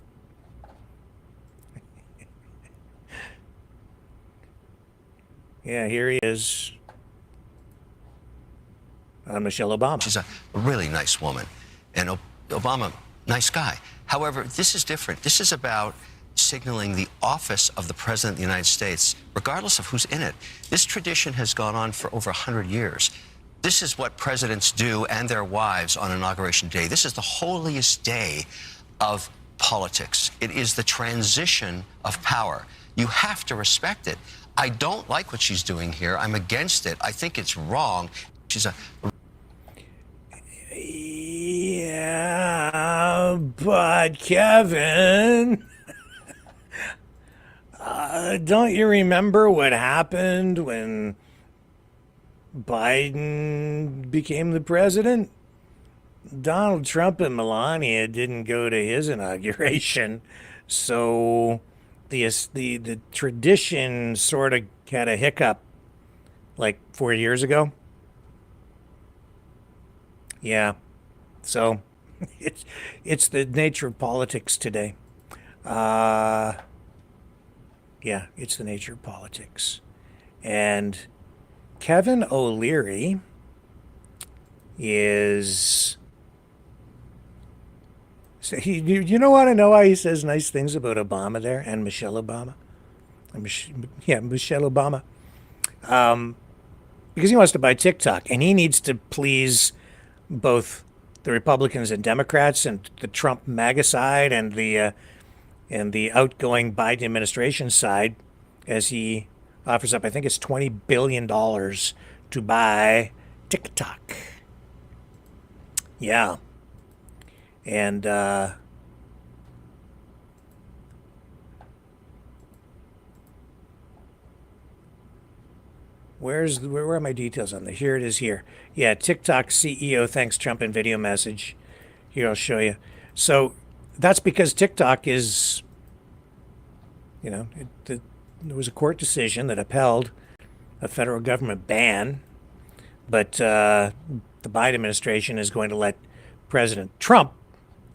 Yeah, here he is on Michelle Obama. She's a really nice woman. And Obama, nice guy. However, this is different. This is about signaling the office of the President of the United States, regardless of who's in it. This tradition has gone on for over 100 years. This is what presidents do and their wives on Inauguration Day. This is the holiest day of politics. It is the transition of power. You have to respect it. I don't like what she's doing here. I'm against it. I think it's wrong. She's a... Yeah, but Kevin, don't you remember what happened when Biden became the president? Donald Trump and Melania didn't go to his inauguration, so the tradition sort of had a hiccup like 4 years ago. Yeah, so it's the nature of politics today. Yeah, it's the nature of politics. And Kevin O'Leary is... So you know what? I know why he says nice things about Obama there and Michelle Obama. Michelle Obama. Because he wants to buy TikTok, and he needs to please both the Republicans and Democrats and the Trump MAGA side and the outgoing Biden administration side, as he offers up, I think it's $20 billion to buy TikTok. Yeah. And where are my details on this? Here it is here. Yeah, TikTok CEO thanks Trump in video message. Here, I'll show you. So that's because TikTok is, there was a court decision that upheld a federal government ban, but the Biden administration is going to let President Trump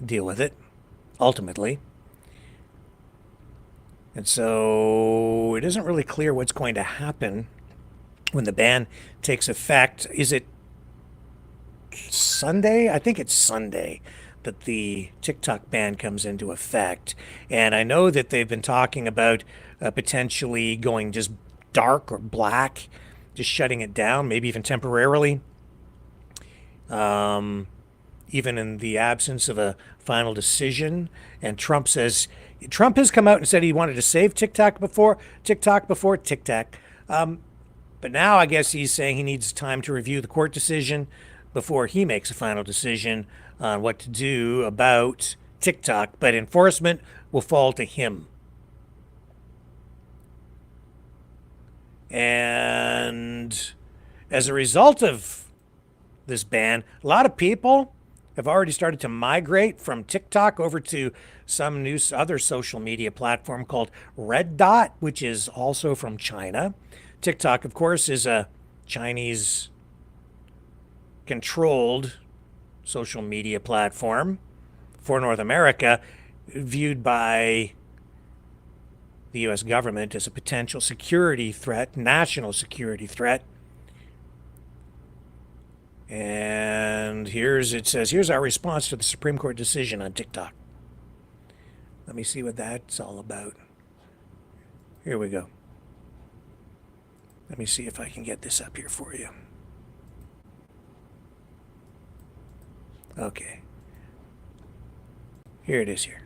deal with it, ultimately. And so it isn't really clear what's going to happen when the ban takes effect. Is it Sunday? I think it's Sunday that the TikTok ban comes into effect. And I know that they've been talking about potentially going just dark or black, just shutting it down, maybe even temporarily. Even in the absence of a final decision. And Trump has come out and said he wanted to save TikTok before TikTok. But now I guess he's saying he needs time to review the court decision before he makes a final decision on what to do about TikTok, but enforcement will fall to him. And as a result of this ban, a lot of people have already started to migrate from TikTok over to some new other social media platform called Red Dot, which is also from China. TikTok, of course, is a Chinese controlled social media platform for North America, viewed by the U.S. government as a potential security threat, national security threat. And it says, here's our response to the Supreme Court decision on TikTok. Let me see what that's all about. Here we go. Let me see if I can get this up here for you. Okay. Here it is here.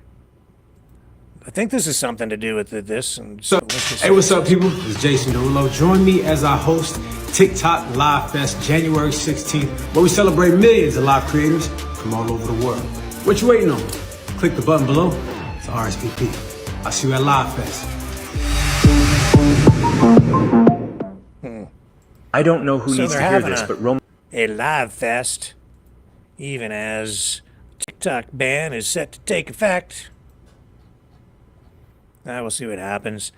I think this is something to do with this. And so hey, what's up, people? It's Jason Derulo. Join me as I host TikTok Live Fest January 16th, where we celebrate millions of live creators from all over the world. What you waiting on? Click the button below to RSVP. I'll see you at Live Fest. I don't know who needs to hear this, but a Live Fest, even as TikTok ban is set to take effect. I will see what happens.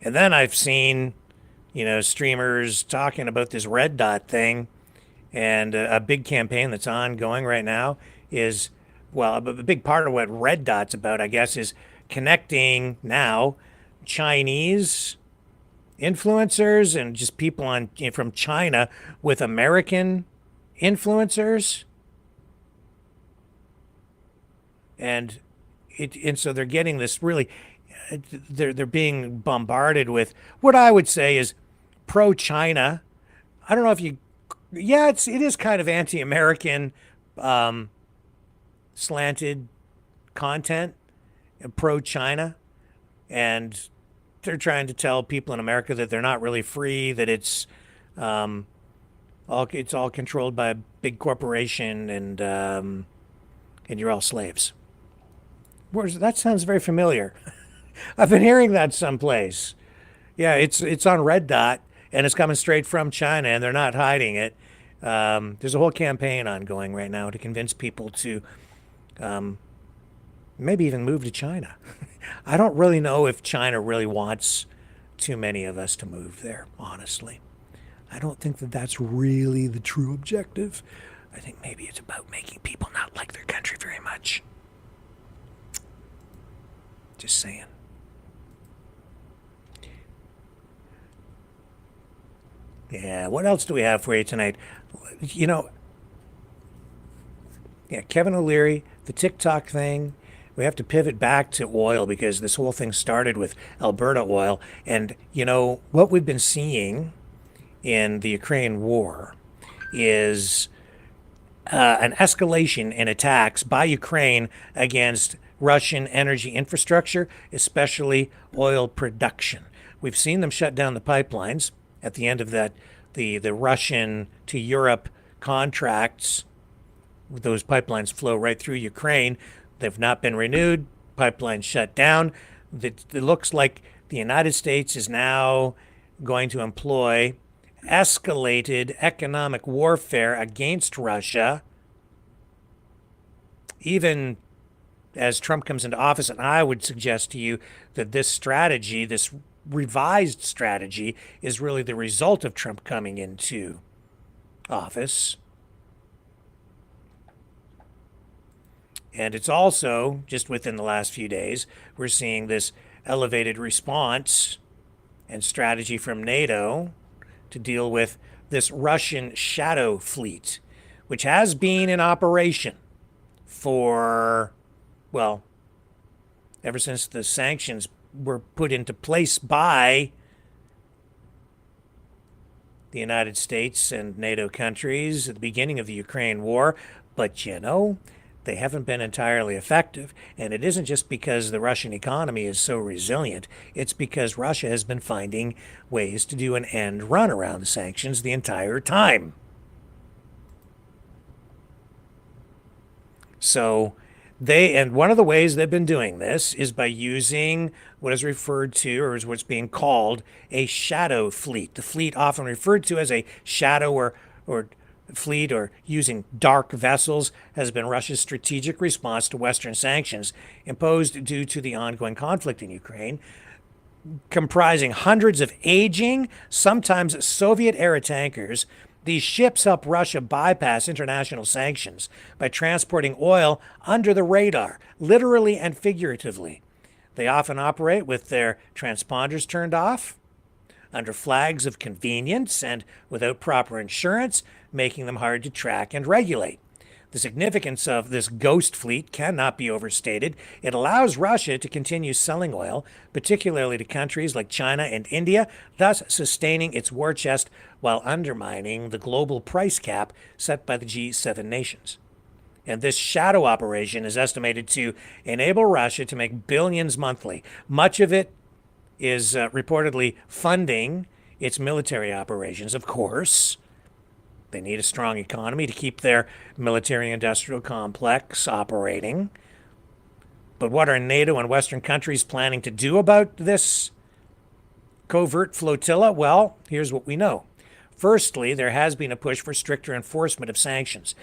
And then I've seen, streamers talking about this Red Dot thing, and a big campaign that's ongoing right now is, a big part of what Red Dot's about, I guess, is connecting now Chinese influencers and just people from China with American influencers. And so they're getting this really, they're being bombarded with what I would say is pro-China. I don't know if it is kind of anti-American slanted content and pro-China. And they're trying to tell people in America that they're not really free, that it's all controlled by a big corporation, and you're all slaves. That sounds very familiar. I've been hearing that someplace. Yeah, it's on Red Dot, and it's coming straight from China, and they're not hiding it. There's a whole campaign ongoing right now to convince people to maybe even move to China. I don't really know if China really wants too many of us to move there, honestly. I don't think that that's really the true objective. I think maybe it's about making people not like their country very much. Just saying. Yeah, what else do we have for you tonight? Kevin O'Leary, the TikTok thing. We have to pivot back to oil because this whole thing started with Alberta oil. And, what we've been seeing in the Ukraine war is an escalation in attacks by Ukraine against Russian energy infrastructure, especially oil production. We've seen them shut down the pipelines at the end of that, the Russian to Europe contracts. Those pipelines flow right through Ukraine. They've not been renewed. Pipelines shut down. It looks like the United States is now going to employ escalated economic warfare against Russia, even as Trump comes into office. And I would suggest to you that this strategy, this revised strategy, is really the result of Trump coming into office. And it's also, just within the last few days, we're seeing this elevated response and strategy from NATO to deal with this Russian shadow fleet, which has been in operation for, ever since the sanctions were put into place by the United States and NATO countries at the beginning of the Ukraine war. But, they haven't been entirely effective. And it isn't just because the Russian economy is so resilient. It's because Russia has been finding ways to do an end run around the sanctions the entire time. So and one of the ways they've been doing this is by using what is referred to, or is what's being called, a shadow fleet. The fleet often referred to as a shadow or fleet, or using dark vessels, has been Russia's strategic response to Western sanctions imposed due to the ongoing conflict in Ukraine, comprising hundreds of aging, sometimes Soviet-era tankers. These ships help Russia bypass international sanctions by transporting oil under the radar, literally and figuratively. They often operate with their transponders turned off, under flags of convenience, and without proper insurance, making them hard to track and regulate. The significance of this ghost fleet cannot be overstated. It allows Russia to continue selling oil, particularly to countries like China and India, thus sustaining its war chest while undermining the global price cap set by the G7 nations. And this shadow operation is estimated to enable Russia to make billions monthly. Much of it is reportedly funding its military operations, of course. They need a strong economy to keep their military-industrial complex operating. But what are NATO and Western countries planning to do about this covert flotilla? Well, here's what we know. Firstly, there has been a push for stricter enforcement of sanctions.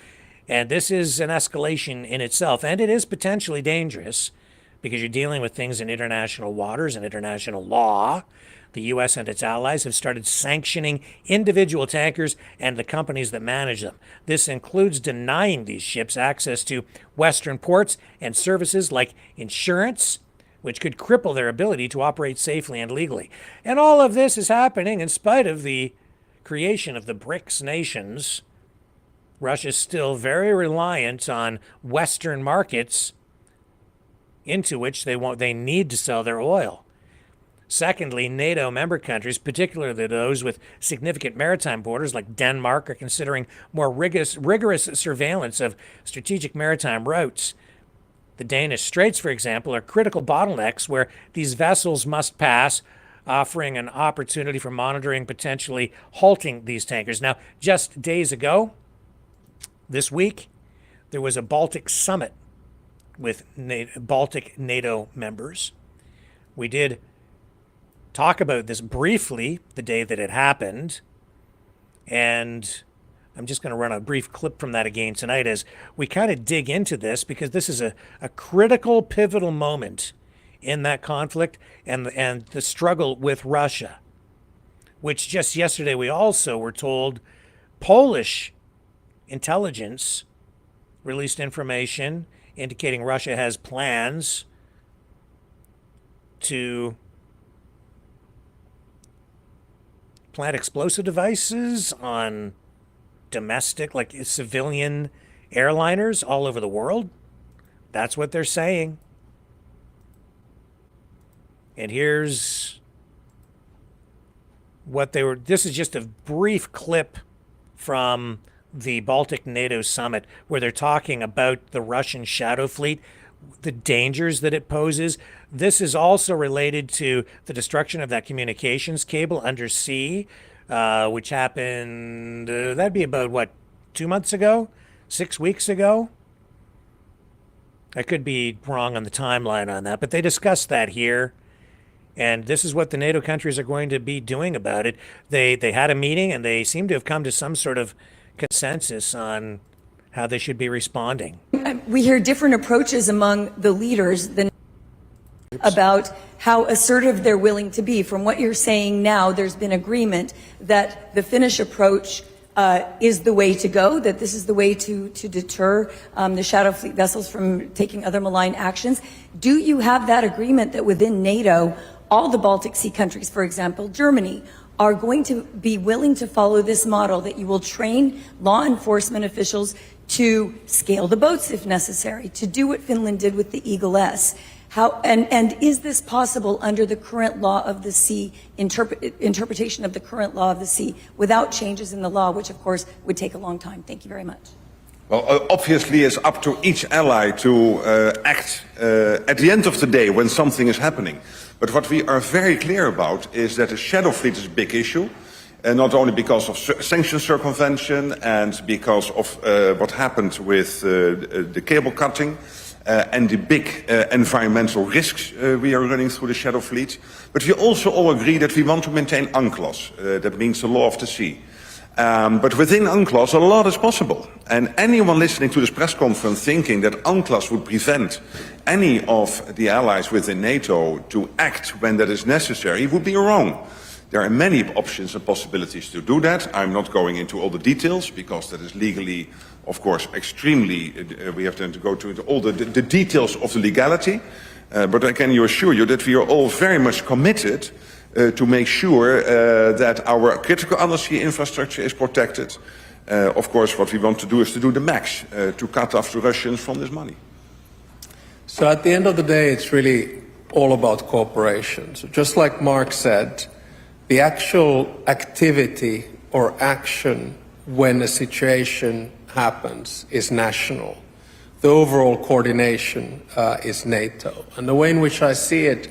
And this is an escalation in itself, and it is potentially dangerous because you're dealing with things in international waters and international law. The U.S. and its allies have started sanctioning individual tankers and the companies that manage them. This includes denying these ships access to Western ports and services like insurance, which could cripple their ability to operate safely and legally. And all of this is happening in spite of the creation of the BRICS nations. Russia is still very reliant on Western markets into which they need to sell their oil. Secondly, NATO member countries, particularly those with significant maritime borders like Denmark, are considering more rigorous surveillance of strategic maritime routes. The Danish Straits, for example, are critical bottlenecks where these vessels must pass, offering an opportunity for monitoring, potentially halting these tankers. Now, just days ago, this week, there was a Baltic summit with Baltic NATO members. We did talk about this briefly the day that it happened, and I'm just going to run a brief clip from that again tonight as we kind of dig into this, because this is a critical, pivotal moment in that conflict and the struggle with Russia, which just yesterday we also were told Polish intelligence released information indicating Russia has plans to plant explosive devices on domestic, like civilian airliners all over the world. That's what they're saying. And here's what they were. This is just a brief clip from the Baltic NATO summit where they're talking about the Russian shadow fleet, the dangers that it poses. This is also related to the destruction of that communications cable undersea, which happened, that'd be about, 2 months ago? 6 weeks ago? I could be wrong on the timeline on that, but they discussed that here. And this is what the NATO countries are going to be doing about it. They had a meeting and they seem to have come to some sort of consensus on how they should be responding. We hear different approaches among the leaders about how assertive they're willing to be. From what you're saying now, there's been agreement that the Finnish approach is the way to go, that this is the way to deter the shadow fleet vessels from taking other malign actions. Do you have that agreement that within NATO, all the Baltic Sea countries, for example, Germany, are going to be willing to follow this model, that you will train law enforcement officials to scale the boats if necessary, to do what Finland did with the Eagle S? And is this possible under the current law of the sea, interpretation of the current law of the sea, without changes in the law, which of course would take a long time? Thank you very much. Well, obviously it's up to each ally to act at the end of the day when something is happening. But what we are very clear about is that the shadow fleet is a big issue. not only because of sanctions circumvention and because of what happened with the cable cutting and the big environmental risks we are running through the shadow fleet, but we also all agree that we want to maintain UNCLOS. That means the law of the sea. But within UNCLOS, a lot is possible. And anyone listening to this press conference thinking that UNCLOS would prevent any of the allies within NATO to act when that is necessary would be wrong. There are many options and possibilities to do that. I'm not going into all the details because that is legally, of course, extremely, we have to go to all the details of the legality. But I can assure you that we are all very much committed to make sure that our critical undersea infrastructure is protected. Of course, what we want to do is to do the max to cut off the Russians from this money. So at the end of the day, it's really all about cooperation. So just like Mark said, the actual activity or action when a situation happens is national. The overall coordination is NATO. And the way in which I see it,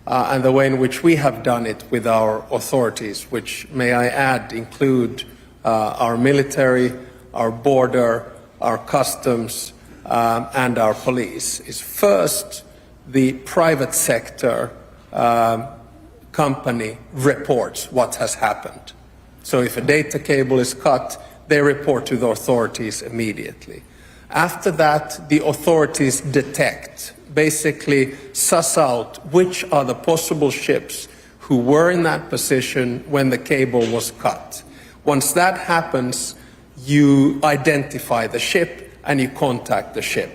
and the way in which we have done it with our authorities, which, may I add, include our military, our border, our customs, and our police, is first the private sector company reports what has happened. So if a data cable is cut, they report to the authorities immediately. After that, the authorities detect, basically suss out which are the possible ships who were in that position when the cable was cut. Once that happens, you identify the ship and you contact the ship.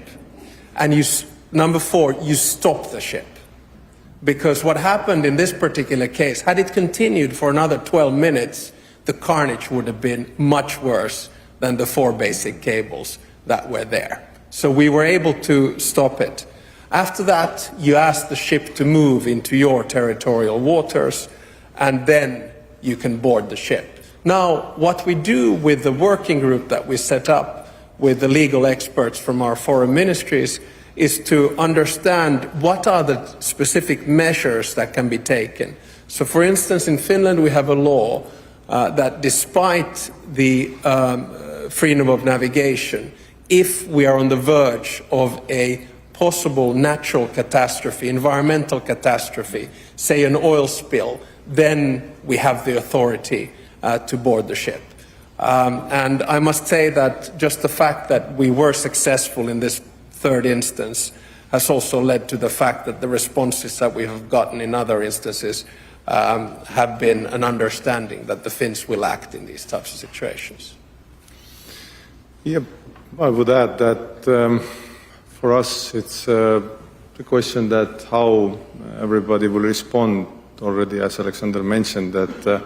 And number 4, you stop the ship. Because what happened in this particular case, had it continued for another 12 minutes, the carnage would have been much worse than the 4 basic cables that were there. So we were able to stop it. After that, you ask the ship to move into your territorial waters, and then you can board the ship. Now, what we do with the working group that we set up with the legal experts from our foreign ministries is to understand what are the specific measures that can be taken. So, for instance, in Finland, we have a law that despite the freedom of navigation, if we are on the verge of a possible natural catastrophe, environmental catastrophe, say an oil spill, then we have the authority to board the ship. And I must say that just the fact that we were successful in this third instance has also led to the fact that the responses that we have gotten in other instances have been an understanding that the Finns will act in these types of situations. Yeah, I would add that for us it's the question that how everybody will respond. Already, as Alexander mentioned, that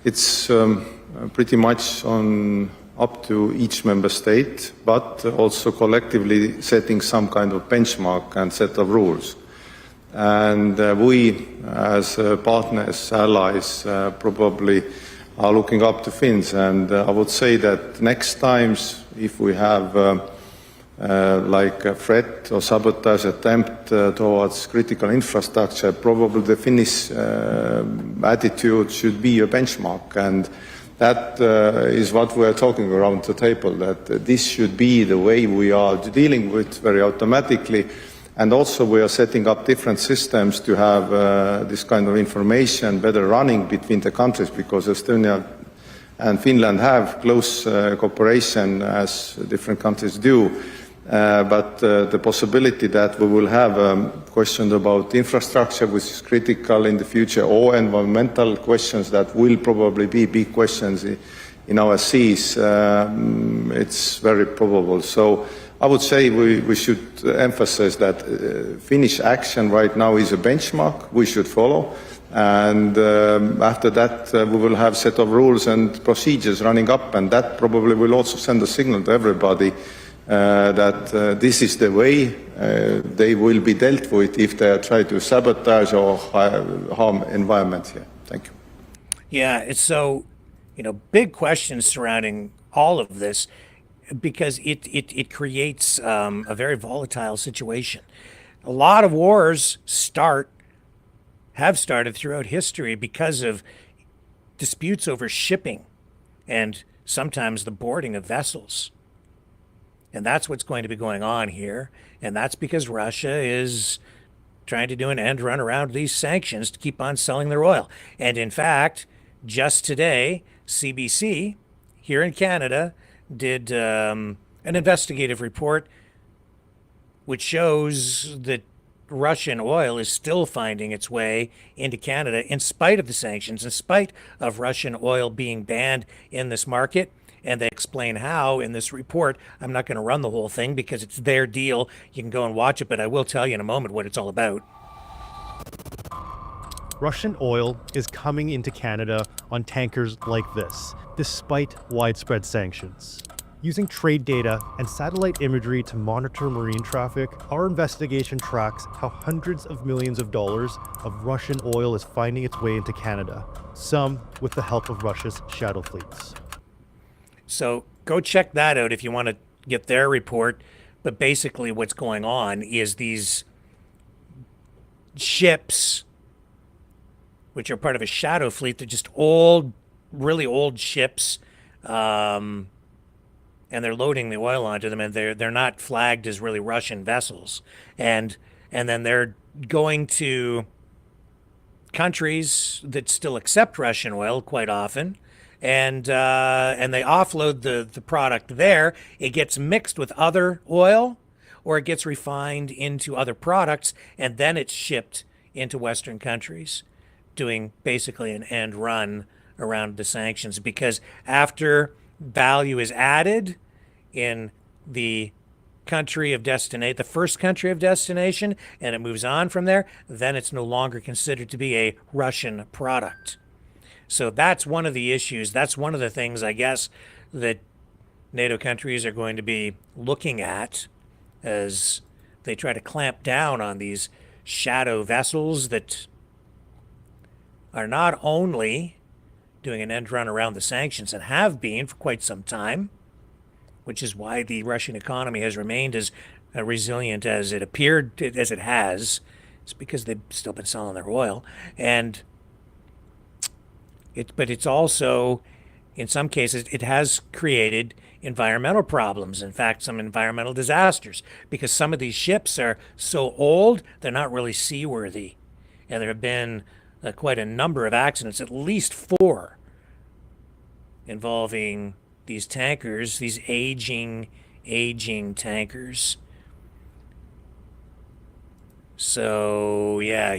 it's pretty much up to each member state, but also collectively setting some kind of benchmark and set of rules. And we, as partners, allies, probably are looking up to Finns. And I would say that next times, if we have like a threat or sabotage attempt towards critical infrastructure, probably the Finnish attitude should be a benchmark. And that is what we are talking around the table, that this should be the way we are dealing with very automatically. And also we are setting up different systems to have this kind of information better running between the countries, because Estonia and Finland have close cooperation as different countries do. But the possibility that we will have questions about infrastructure, which is critical in the future, or environmental questions that will probably be big questions in our seas, it's very probable. So I would say we should emphasize that Finnish action right now is a benchmark we should follow. And after that, we will have a set of rules and procedures running up, and that probably will also send a signal to everybody that this is the way they will be dealt with if they try to sabotage or harm environment here. Thank you. Yeah, it's so, big questions surrounding all of this, because it creates a very volatile situation. A lot of wars have started throughout history because of disputes over shipping and sometimes the boarding of vessels. And that's what's going to be going on here. And that's because Russia is trying to do an end run around these sanctions to keep on selling their oil. And in fact, just today, CBC here in Canada did an investigative report which shows that Russian oil is still finding its way into Canada in spite of the sanctions, in spite of Russian oil being banned in this market. And they explain how in this report. I'm not going to run the whole thing because it's their deal. You can go and watch it, but I will tell you in a moment what it's all about. Russian oil is coming into Canada on tankers like this, despite widespread sanctions. Using trade data and satellite imagery to monitor marine traffic, our investigation tracks how hundreds of millions of dollars of Russian oil is finding its way into Canada, some with the help of Russia's shadow fleets. So go check that out if you want to get their report. But basically what's going on is these ships, which are part of a shadow fleet, they're just old, really old ships, and they're loading the oil onto them, and they're not flagged as really Russian vessels, and then they're going to countries that still accept Russian oil quite often, and they offload the product there. It gets mixed with other oil, or it gets refined into other products, and then it's shipped into Western countries, doing basically an end run around the sanctions, because after value is added in the country of destination, the first country of destination, and it moves on from there, then it's no longer considered to be a Russian product. So that's one of the issues. That's one of the things, I guess, that NATO countries are going to be looking at as they try to clamp down on these shadow vessels that are not only doing an end run around the sanctions and have been for quite some time, which is why the Russian economy has remained as resilient as it appeared, as it has. It's because they've still been selling their oil. But it's also, in some cases, it has created environmental problems. In fact, some environmental disasters, because some of these ships are so old, they're not really seaworthy. And there have been quite a number of accidents, at least 4, involving these tankers, these aging tankers. So yeah,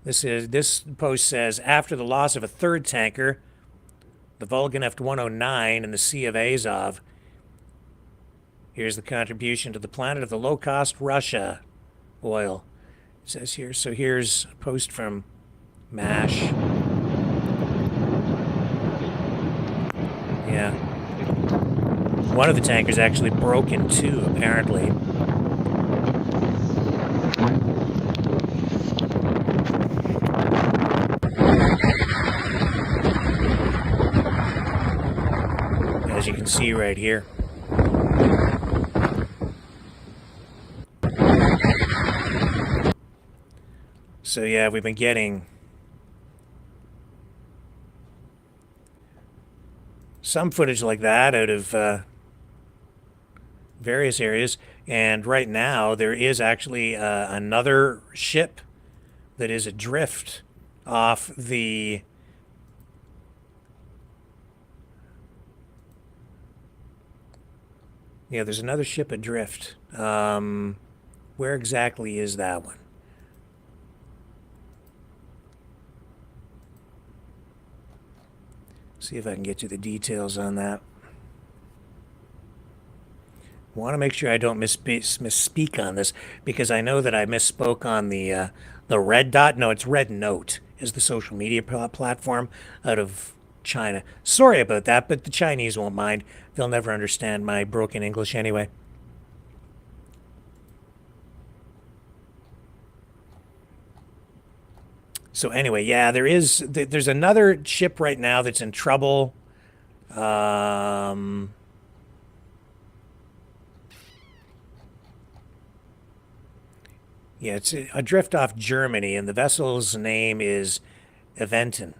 this post says, after the loss of a third tanker, the Volga-Neft 109 in the Sea of Azov, here's the contribution to the planet of the low-cost Russia oil. It says here. So here's a post from MASH. Yeah. One of the tankers actually broke in 2, apparently. As you can see right here. So yeah, we've been getting some footage like that out of various areas, and right now there is actually another ship that is adrift off the there's another ship adrift. Where exactly is that one? See if I can get you the details on that. Want to make sure I don't misspeak on this, because I know that I misspoke on the Red Dot. No, it's Red Note is the social media platform out of China. Sorry about that, but the Chinese won't mind. They'll never understand my broken English anyway. So anyway, yeah, there's another ship right now that's in trouble. Yeah, it's adrift off Germany, and the vessel's name is Eventen.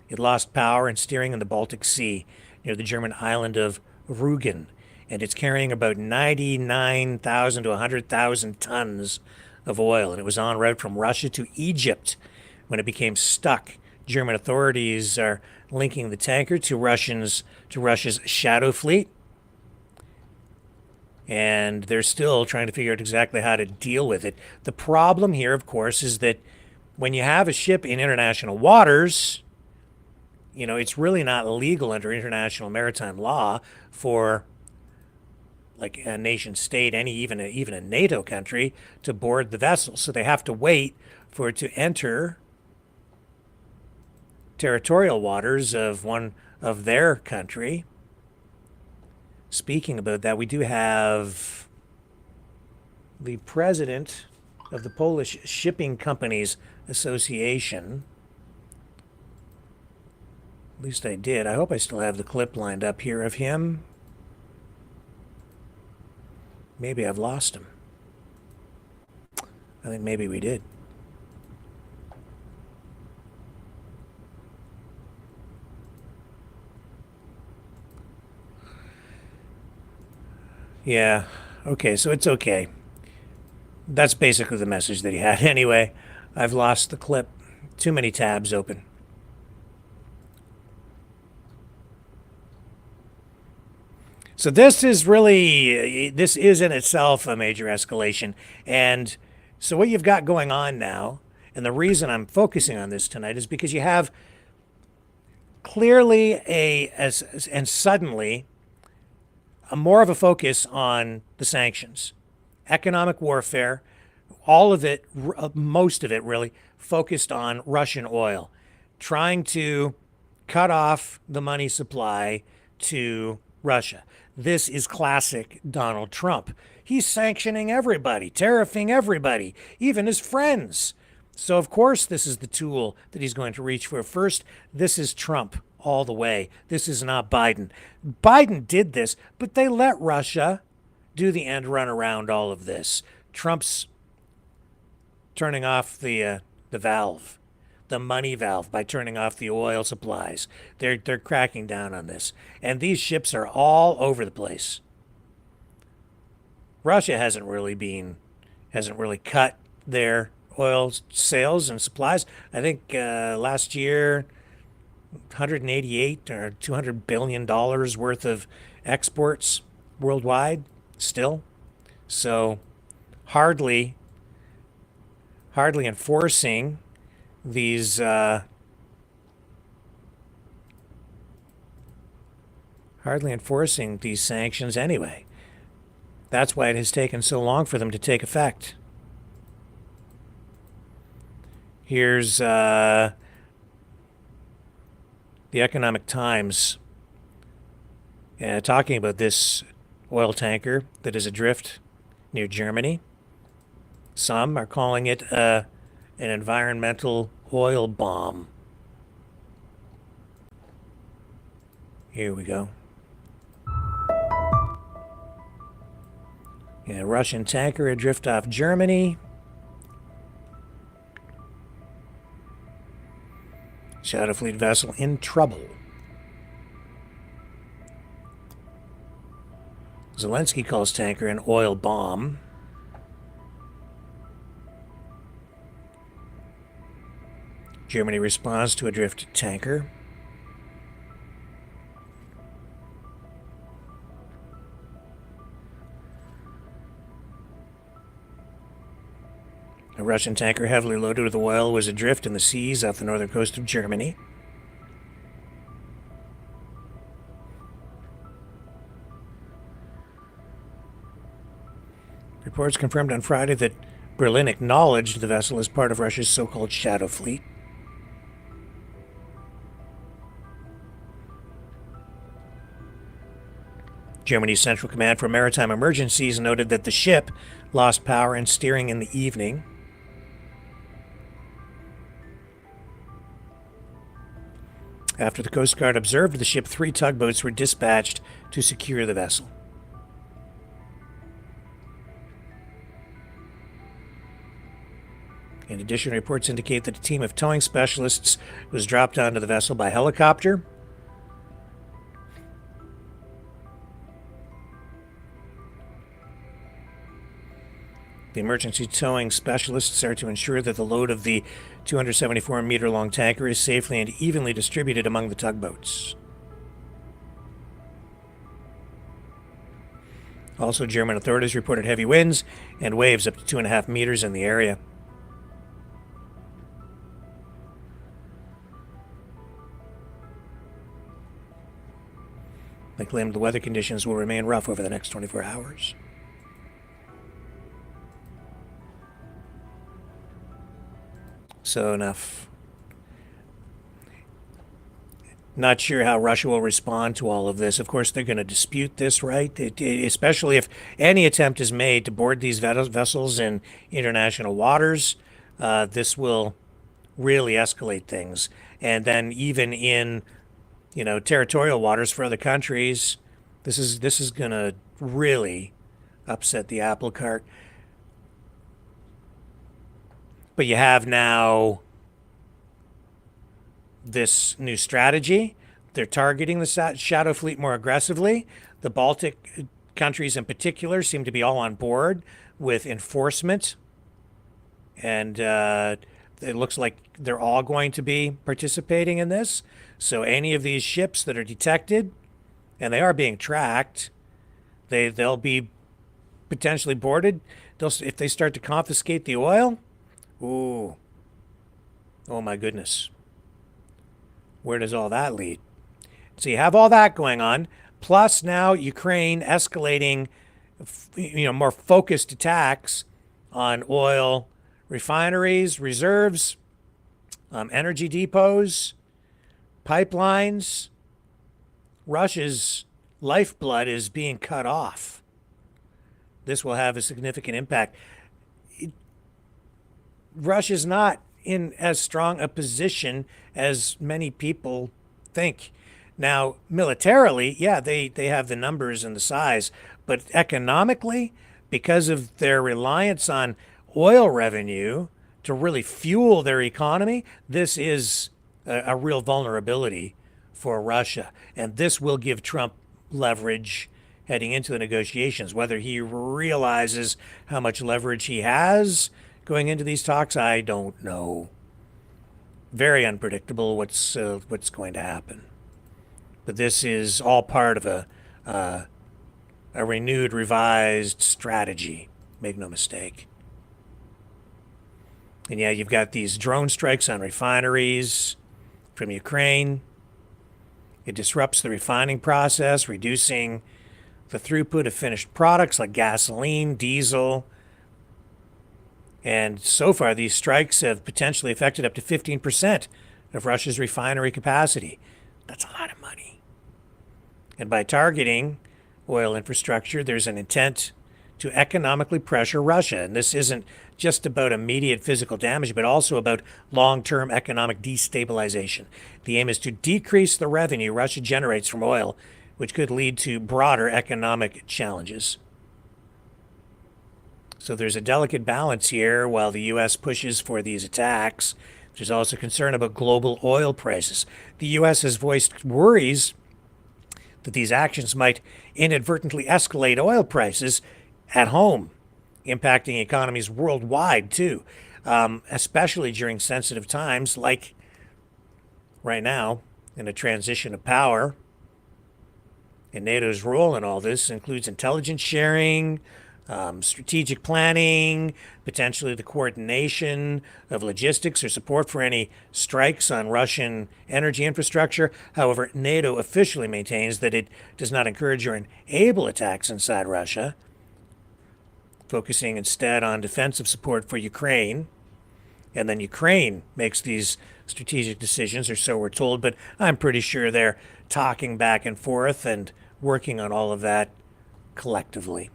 It lost power and steering in the Baltic Sea near the German island of Rügen, and it's carrying about 99,000 to 100,000 tons of oil, and it was en route from Russia to Egypt when it became stuck. German authorities are linking the tanker to Russia's shadow fleet, and they're still trying to figure out exactly how to deal with it. The problem here, of course, is that when you have a ship in international waters, you know, it's really not legal under international maritime law for like a nation state, even a NATO country, to board the vessel. So they have to wait for it to enter territorial waters of one of their country. Speaking about that, we do have the president of the Polish Shipping Companies Association. At least I did. I hope I still have the clip lined up here of him. Maybe I've lost him. I think maybe we did. Yeah, okay, so it's okay. That's basically the message that he had. Anyway, I've lost the clip. Too many tabs open. So this is in itself a major escalation. And so what you've got going on now, and the reason I'm focusing on this tonight is because you have clearly and suddenly more of a focus on the sanctions, economic warfare, all of it, most of it really, focused on Russian oil, trying to cut off the money supply to Russia. This is classic Donald Trump. He's sanctioning everybody, tariffing everybody, even his friends. So of course this is the tool that he's going to reach for. First, this is Trump all the way. This is not Biden. Biden did this, but they let Russia do the end run around all of this. Trump's turning off the valve, the money valve, by turning off the oil supplies. They're cracking down on this. And these ships are all over the place. Russia hasn't really cut their oil sales and supplies. I think last year, 188 or $200 billion worth of exports worldwide still. So hardly enforcing these sanctions anyway. That's why it has taken so long for them to take effect. Here's the Economic Times talking about this oil tanker that is adrift near Germany. Some are calling it an environmental oil bomb. Here we go. Yeah, Russian tanker adrift off Germany. Shadow Fleet vessel in trouble. Zelensky calls tanker an oil bomb. Germany responds to adrift tanker. A Russian tanker heavily loaded with oil was adrift in the seas off the northern coast of Germany. Reports confirmed on Friday that Berlin acknowledged the vessel as part of Russia's so-called Shadow Fleet. Germany's Central Command for Maritime Emergencies noted that the ship lost power and steering in the evening. After the Coast Guard observed the ship, 3 tugboats were dispatched to secure the vessel. In addition, reports indicate that a team of towing specialists was dropped onto the vessel by helicopter. The emergency towing specialists are to ensure that the load of the 274-meter-long tanker is safely and evenly distributed among the tugboats. Also, German authorities reported heavy winds and waves up to 2.5 meters in the area. They claimed the weather conditions will remain rough over the next 24 hours. So enough. Not sure how Russia will respond to all of this. Of course, they're going to dispute this, right? Especially if any attempt is made to board these vessels in international waters. This will really escalate things. And then even in, territorial waters for other countries, this is going to really upset the apple cart. But you have now this new strategy. They're targeting the Shadow Fleet more aggressively. The Baltic countries in particular seem to be all on board with enforcement. And it looks like they're all going to be participating in this. So any of these ships that are detected, and they are being tracked, they'll be potentially boarded. If they start to confiscate the oil, ooh, oh my goodness. Where does all that lead? So you have all that going on, plus now Ukraine escalating, more focused attacks on oil refineries, reserves, energy depots, pipelines. Russia's lifeblood is being cut off. This will have a significant impact. Russia's not in as strong a position as many people think. Now, militarily, yeah, they have the numbers and the size, but economically, because of their reliance on oil revenue to really fuel their economy, this is a real vulnerability for Russia. And this will give Trump leverage heading into the negotiations. Whether he realizes how much leverage he has going into these talks, I don't know. Very unpredictable what's going to happen. But this is all part of a renewed, revised strategy. Make no mistake. And yeah, you've got these drone strikes on refineries from Ukraine. It disrupts the refining process, reducing the throughput of finished products like gasoline, diesel. And so far, these strikes have potentially affected up to 15% of Russia's refinery capacity. That's a lot of money. And by targeting oil infrastructure, there's an intent to economically pressure Russia. And this isn't just about immediate physical damage, but also about long-term economic destabilization. The aim is to decrease the revenue Russia generates from oil, which could lead to broader economic challenges. So there's a delicate balance here while the U.S. pushes for these attacks. There's also concern about global oil prices. The U.S. has voiced worries that these actions might inadvertently escalate oil prices at home, impacting economies worldwide too, especially during sensitive times like right now in a transition of power. And NATO's role in all this includes intelligence sharing, strategic planning, potentially the coordination of logistics or support for any strikes on Russian energy infrastructure. However, NATO officially maintains that it does not encourage or enable attacks inside Russia, focusing instead on defensive support for Ukraine. And then Ukraine makes these strategic decisions, or so we're told, but I'm pretty sure they're talking back and forth and working on all of that collectively.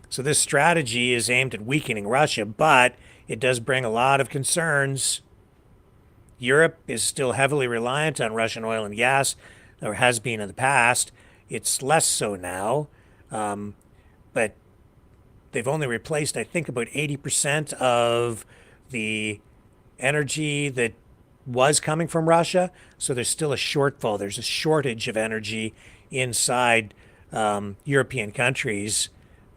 So this strategy is aimed at weakening Russia, but it does bring a lot of concerns. Europe is still heavily reliant on Russian oil and gas, or has been in the past. It's less so now, but they've only replaced, I think, about 80% of the energy that was coming from Russia. So there's still a shortfall. There's a shortage of energy inside European countries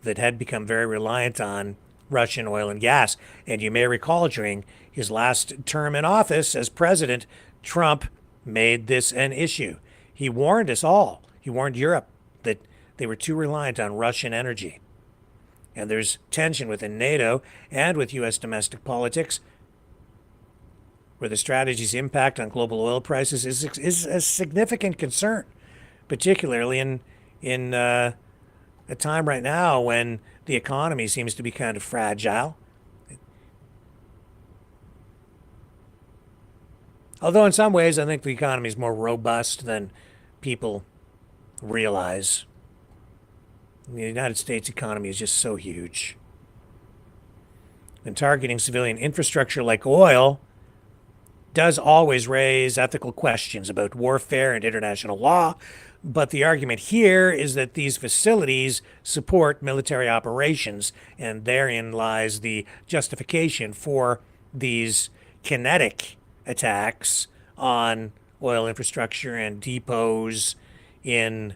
that had become very reliant on Russian oil and gas. And you may recall during his last term in office as president, Trump made this an issue. He warned us all. He warned Europe that they were too reliant on Russian energy. And there's tension within NATO and with U.S. domestic politics, where the strategy's impact on global oil prices is a significant concern, particularly in a time right now when the economy seems to be kind of fragile. Although in some ways, I think the economy is more robust than people realize. The United States economy is just so huge. And targeting civilian infrastructure like oil does always raise ethical questions about warfare and international law. But the argument here is that these facilities support military operations, and therein lies the justification for these kinetic attacks on oil infrastructure and depots in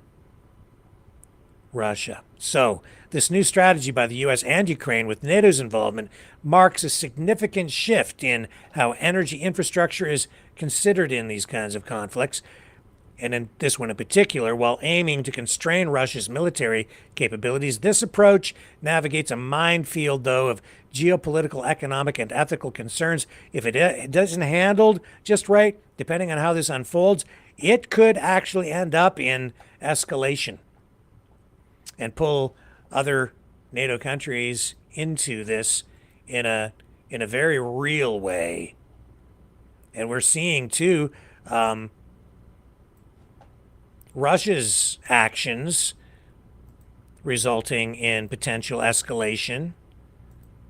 Russia. So this new strategy by the U.S. and Ukraine with NATO's involvement marks a significant shift in how energy infrastructure is considered in these kinds of conflicts. And in this one in particular, while aiming to constrain Russia's military capabilities, this approach navigates a minefield, though, of geopolitical, economic, and ethical concerns. If it isn't handled just right, depending on how this unfolds, it could actually end up in escalation and pull other NATO countries into this in a very real way. And we're seeing, too, Russia's actions resulting in potential escalation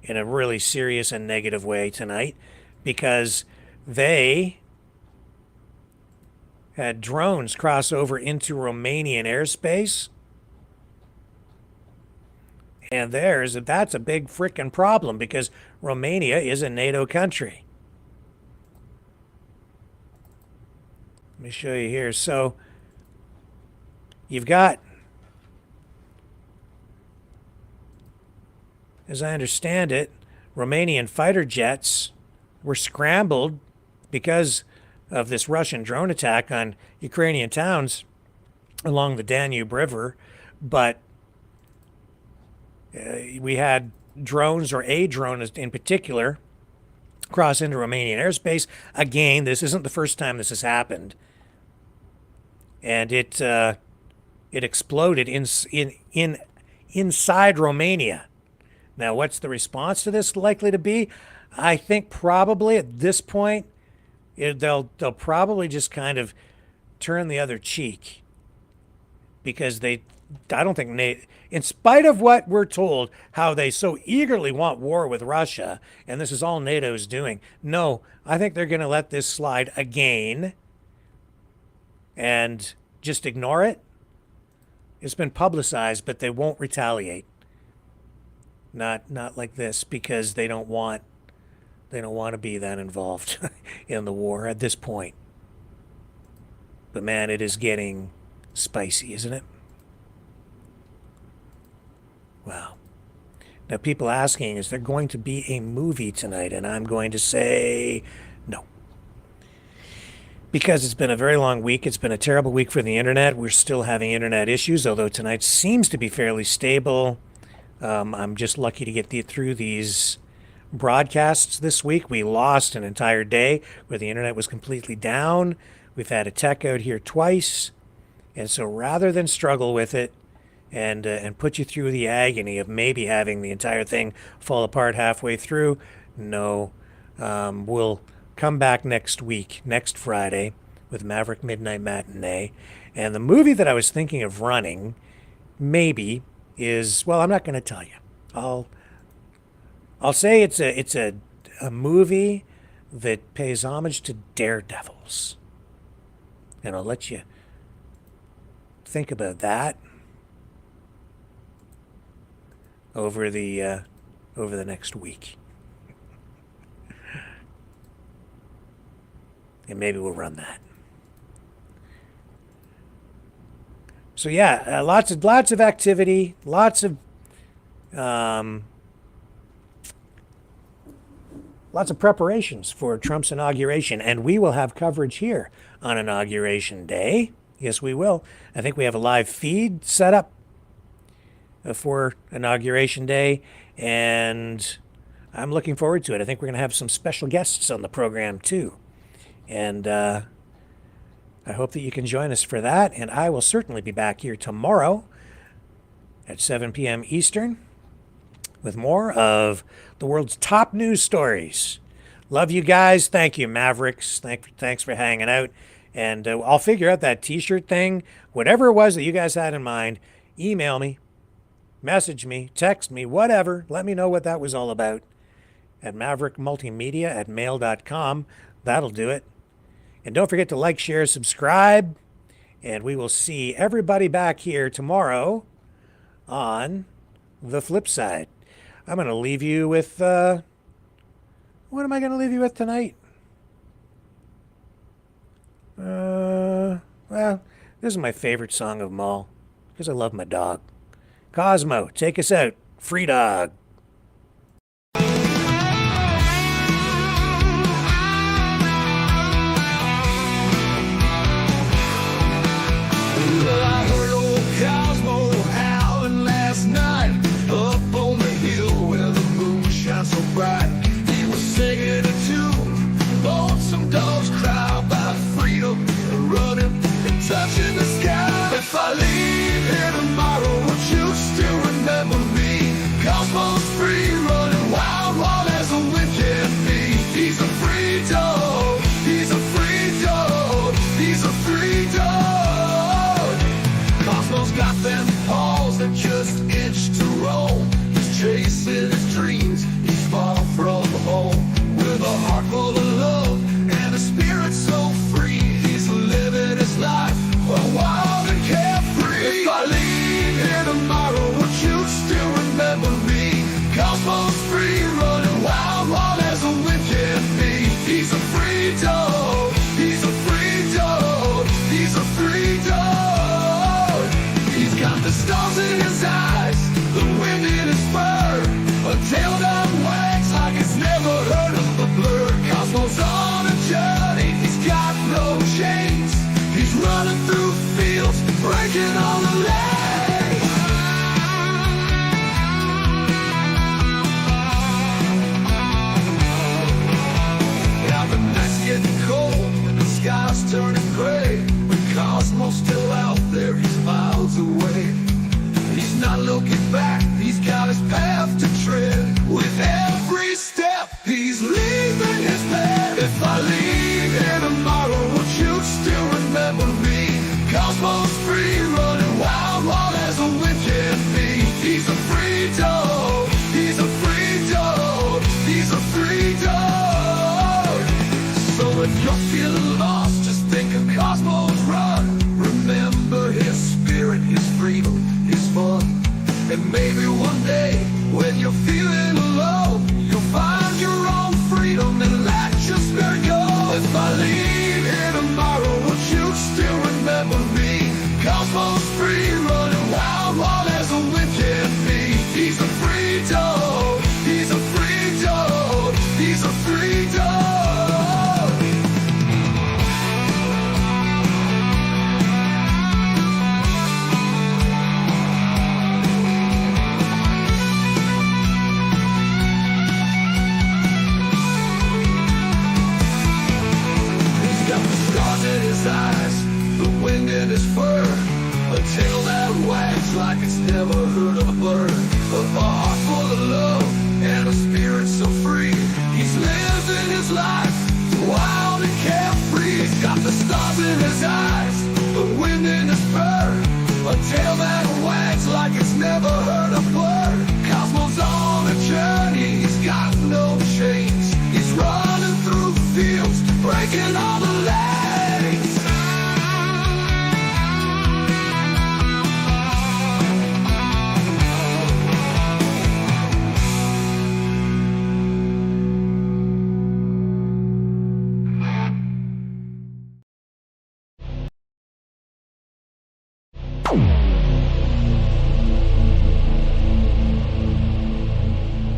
in a really serious and negative way tonight, because they had drones cross over into Romanian airspace. And that's a big frickin' problem, because Romania is a NATO country. Let me show you here. So you've got, as I understand it, Romanian fighter jets were scrambled because of this Russian drone attack on Ukrainian towns along the Danube River. But we had drones, or a drone in particular, cross into Romanian airspace. Again, this isn't the first time this has happened. And it exploded inside Romania. Now, what's the response to this likely to be? I think probably at this point, they'll probably just kind of turn the other cheek, because I don't think in spite of what we're told, how they so eagerly want war with Russia, and this is all NATO's doing. No, I think they're going to let this slide again and just ignore it. It's been publicized, but they won't retaliate. Not like this, because they don't want to be that involved in the war at this point. But man, it is getting spicy, isn't it? Wow. Now, people asking, is there going to be a movie tonight? And I'm going to say no. Because it's been a very long week. It's been a terrible week for the internet. We're still having internet issues, although tonight seems to be fairly stable. I'm just lucky to get through these broadcasts this week. We lost an entire day where the internet was completely down. We've had a tech out here twice. And so rather than struggle with it and put you through the agony of maybe having the entire thing fall apart halfway through, no, we'll come back next week, next Friday, with Maverick Midnight Matinee. And the movie that I was thinking of running maybe is, well, I'm not going to tell you. I'll say it's a movie that pays homage to daredevils. And I'll let you think about that. over the next week. And maybe we'll run that. So yeah, lots of activity, lots of preparations for Trump's inauguration, and we will have coverage here on Inauguration Day. Yes, we will. I think we have a live feed set up for Inauguration Day, and I'm looking forward to it. I think we're going to have some special guests on the program too, and I hope that you can join us for that. And I will certainly be back here tomorrow at 7 p.m. Eastern with more of the world's top news stories. Love you guys. Thank you, Mavericks. Thanks for hanging out. And I'll figure out that T-shirt thing. Whatever it was that you guys had in mind, email me, message me, text me, whatever. Let me know what that was all about at maverickmultimedia@mail.com. That'll do it. And don't forget to like, share, subscribe. And we will see everybody back here tomorrow on the flip side. I'm going to leave you with, what am I going to leave you with tonight? Well, this is my favorite song of them all, because I love my dog. Cosmo, take us out. Free dog. Well, I heard old Cosmo howling last night up on the hill where the moon shines so bright. He was singing a tune, lonesome dogs cry about freedom, running and touching the sky. If I leave here tomorrow, won't you still remember me? Cosmo's free, running wild, wild as the wind can be. He's a free dog, he's a free dog, he's a free dog. Cosmo's got them paws that just itch to roam. He's chasing his dreams, he's far from home. With a heart full of love and a spirit so free, he's living his life wild and carefree. If I leave here tomorrow, would you still remember me? Cosmo's free, running wild, wild as the wind can be. He's a free dog, he's a free dog, he's a free dog. He's got the stars in his eyes, the wind in his fur, a tail that wags like it's never heard of a blur. Cosmo's on a journey, he's got no chains. He's running through fields, breaking all the lanes. Now the night's getting cold and the sky's turning gray, but Cosmo's still out there, he's miles away. He's not looking back, he's got his path to tread. With every step, he's leaving his path. If I leave here tomorrow, would you still remember me? Cosmo's free, running wild, wild as the wind can be. He's a free dog, he's a free dog, he's a free dog. So if you're feeling lost, just think of Cosmo's run. Remember his spirit, his freedom, his fun. And maybe one day, when you're feeling low, you'll find your own freedom and let your spirit go. If I leave here tomorrow, would you still remember me? Cosmo's free, running wild, wild as the wind can be. He's a free dog, he's a free dog, he's a free dog.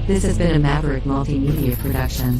This has been a Maverick Multimedia production.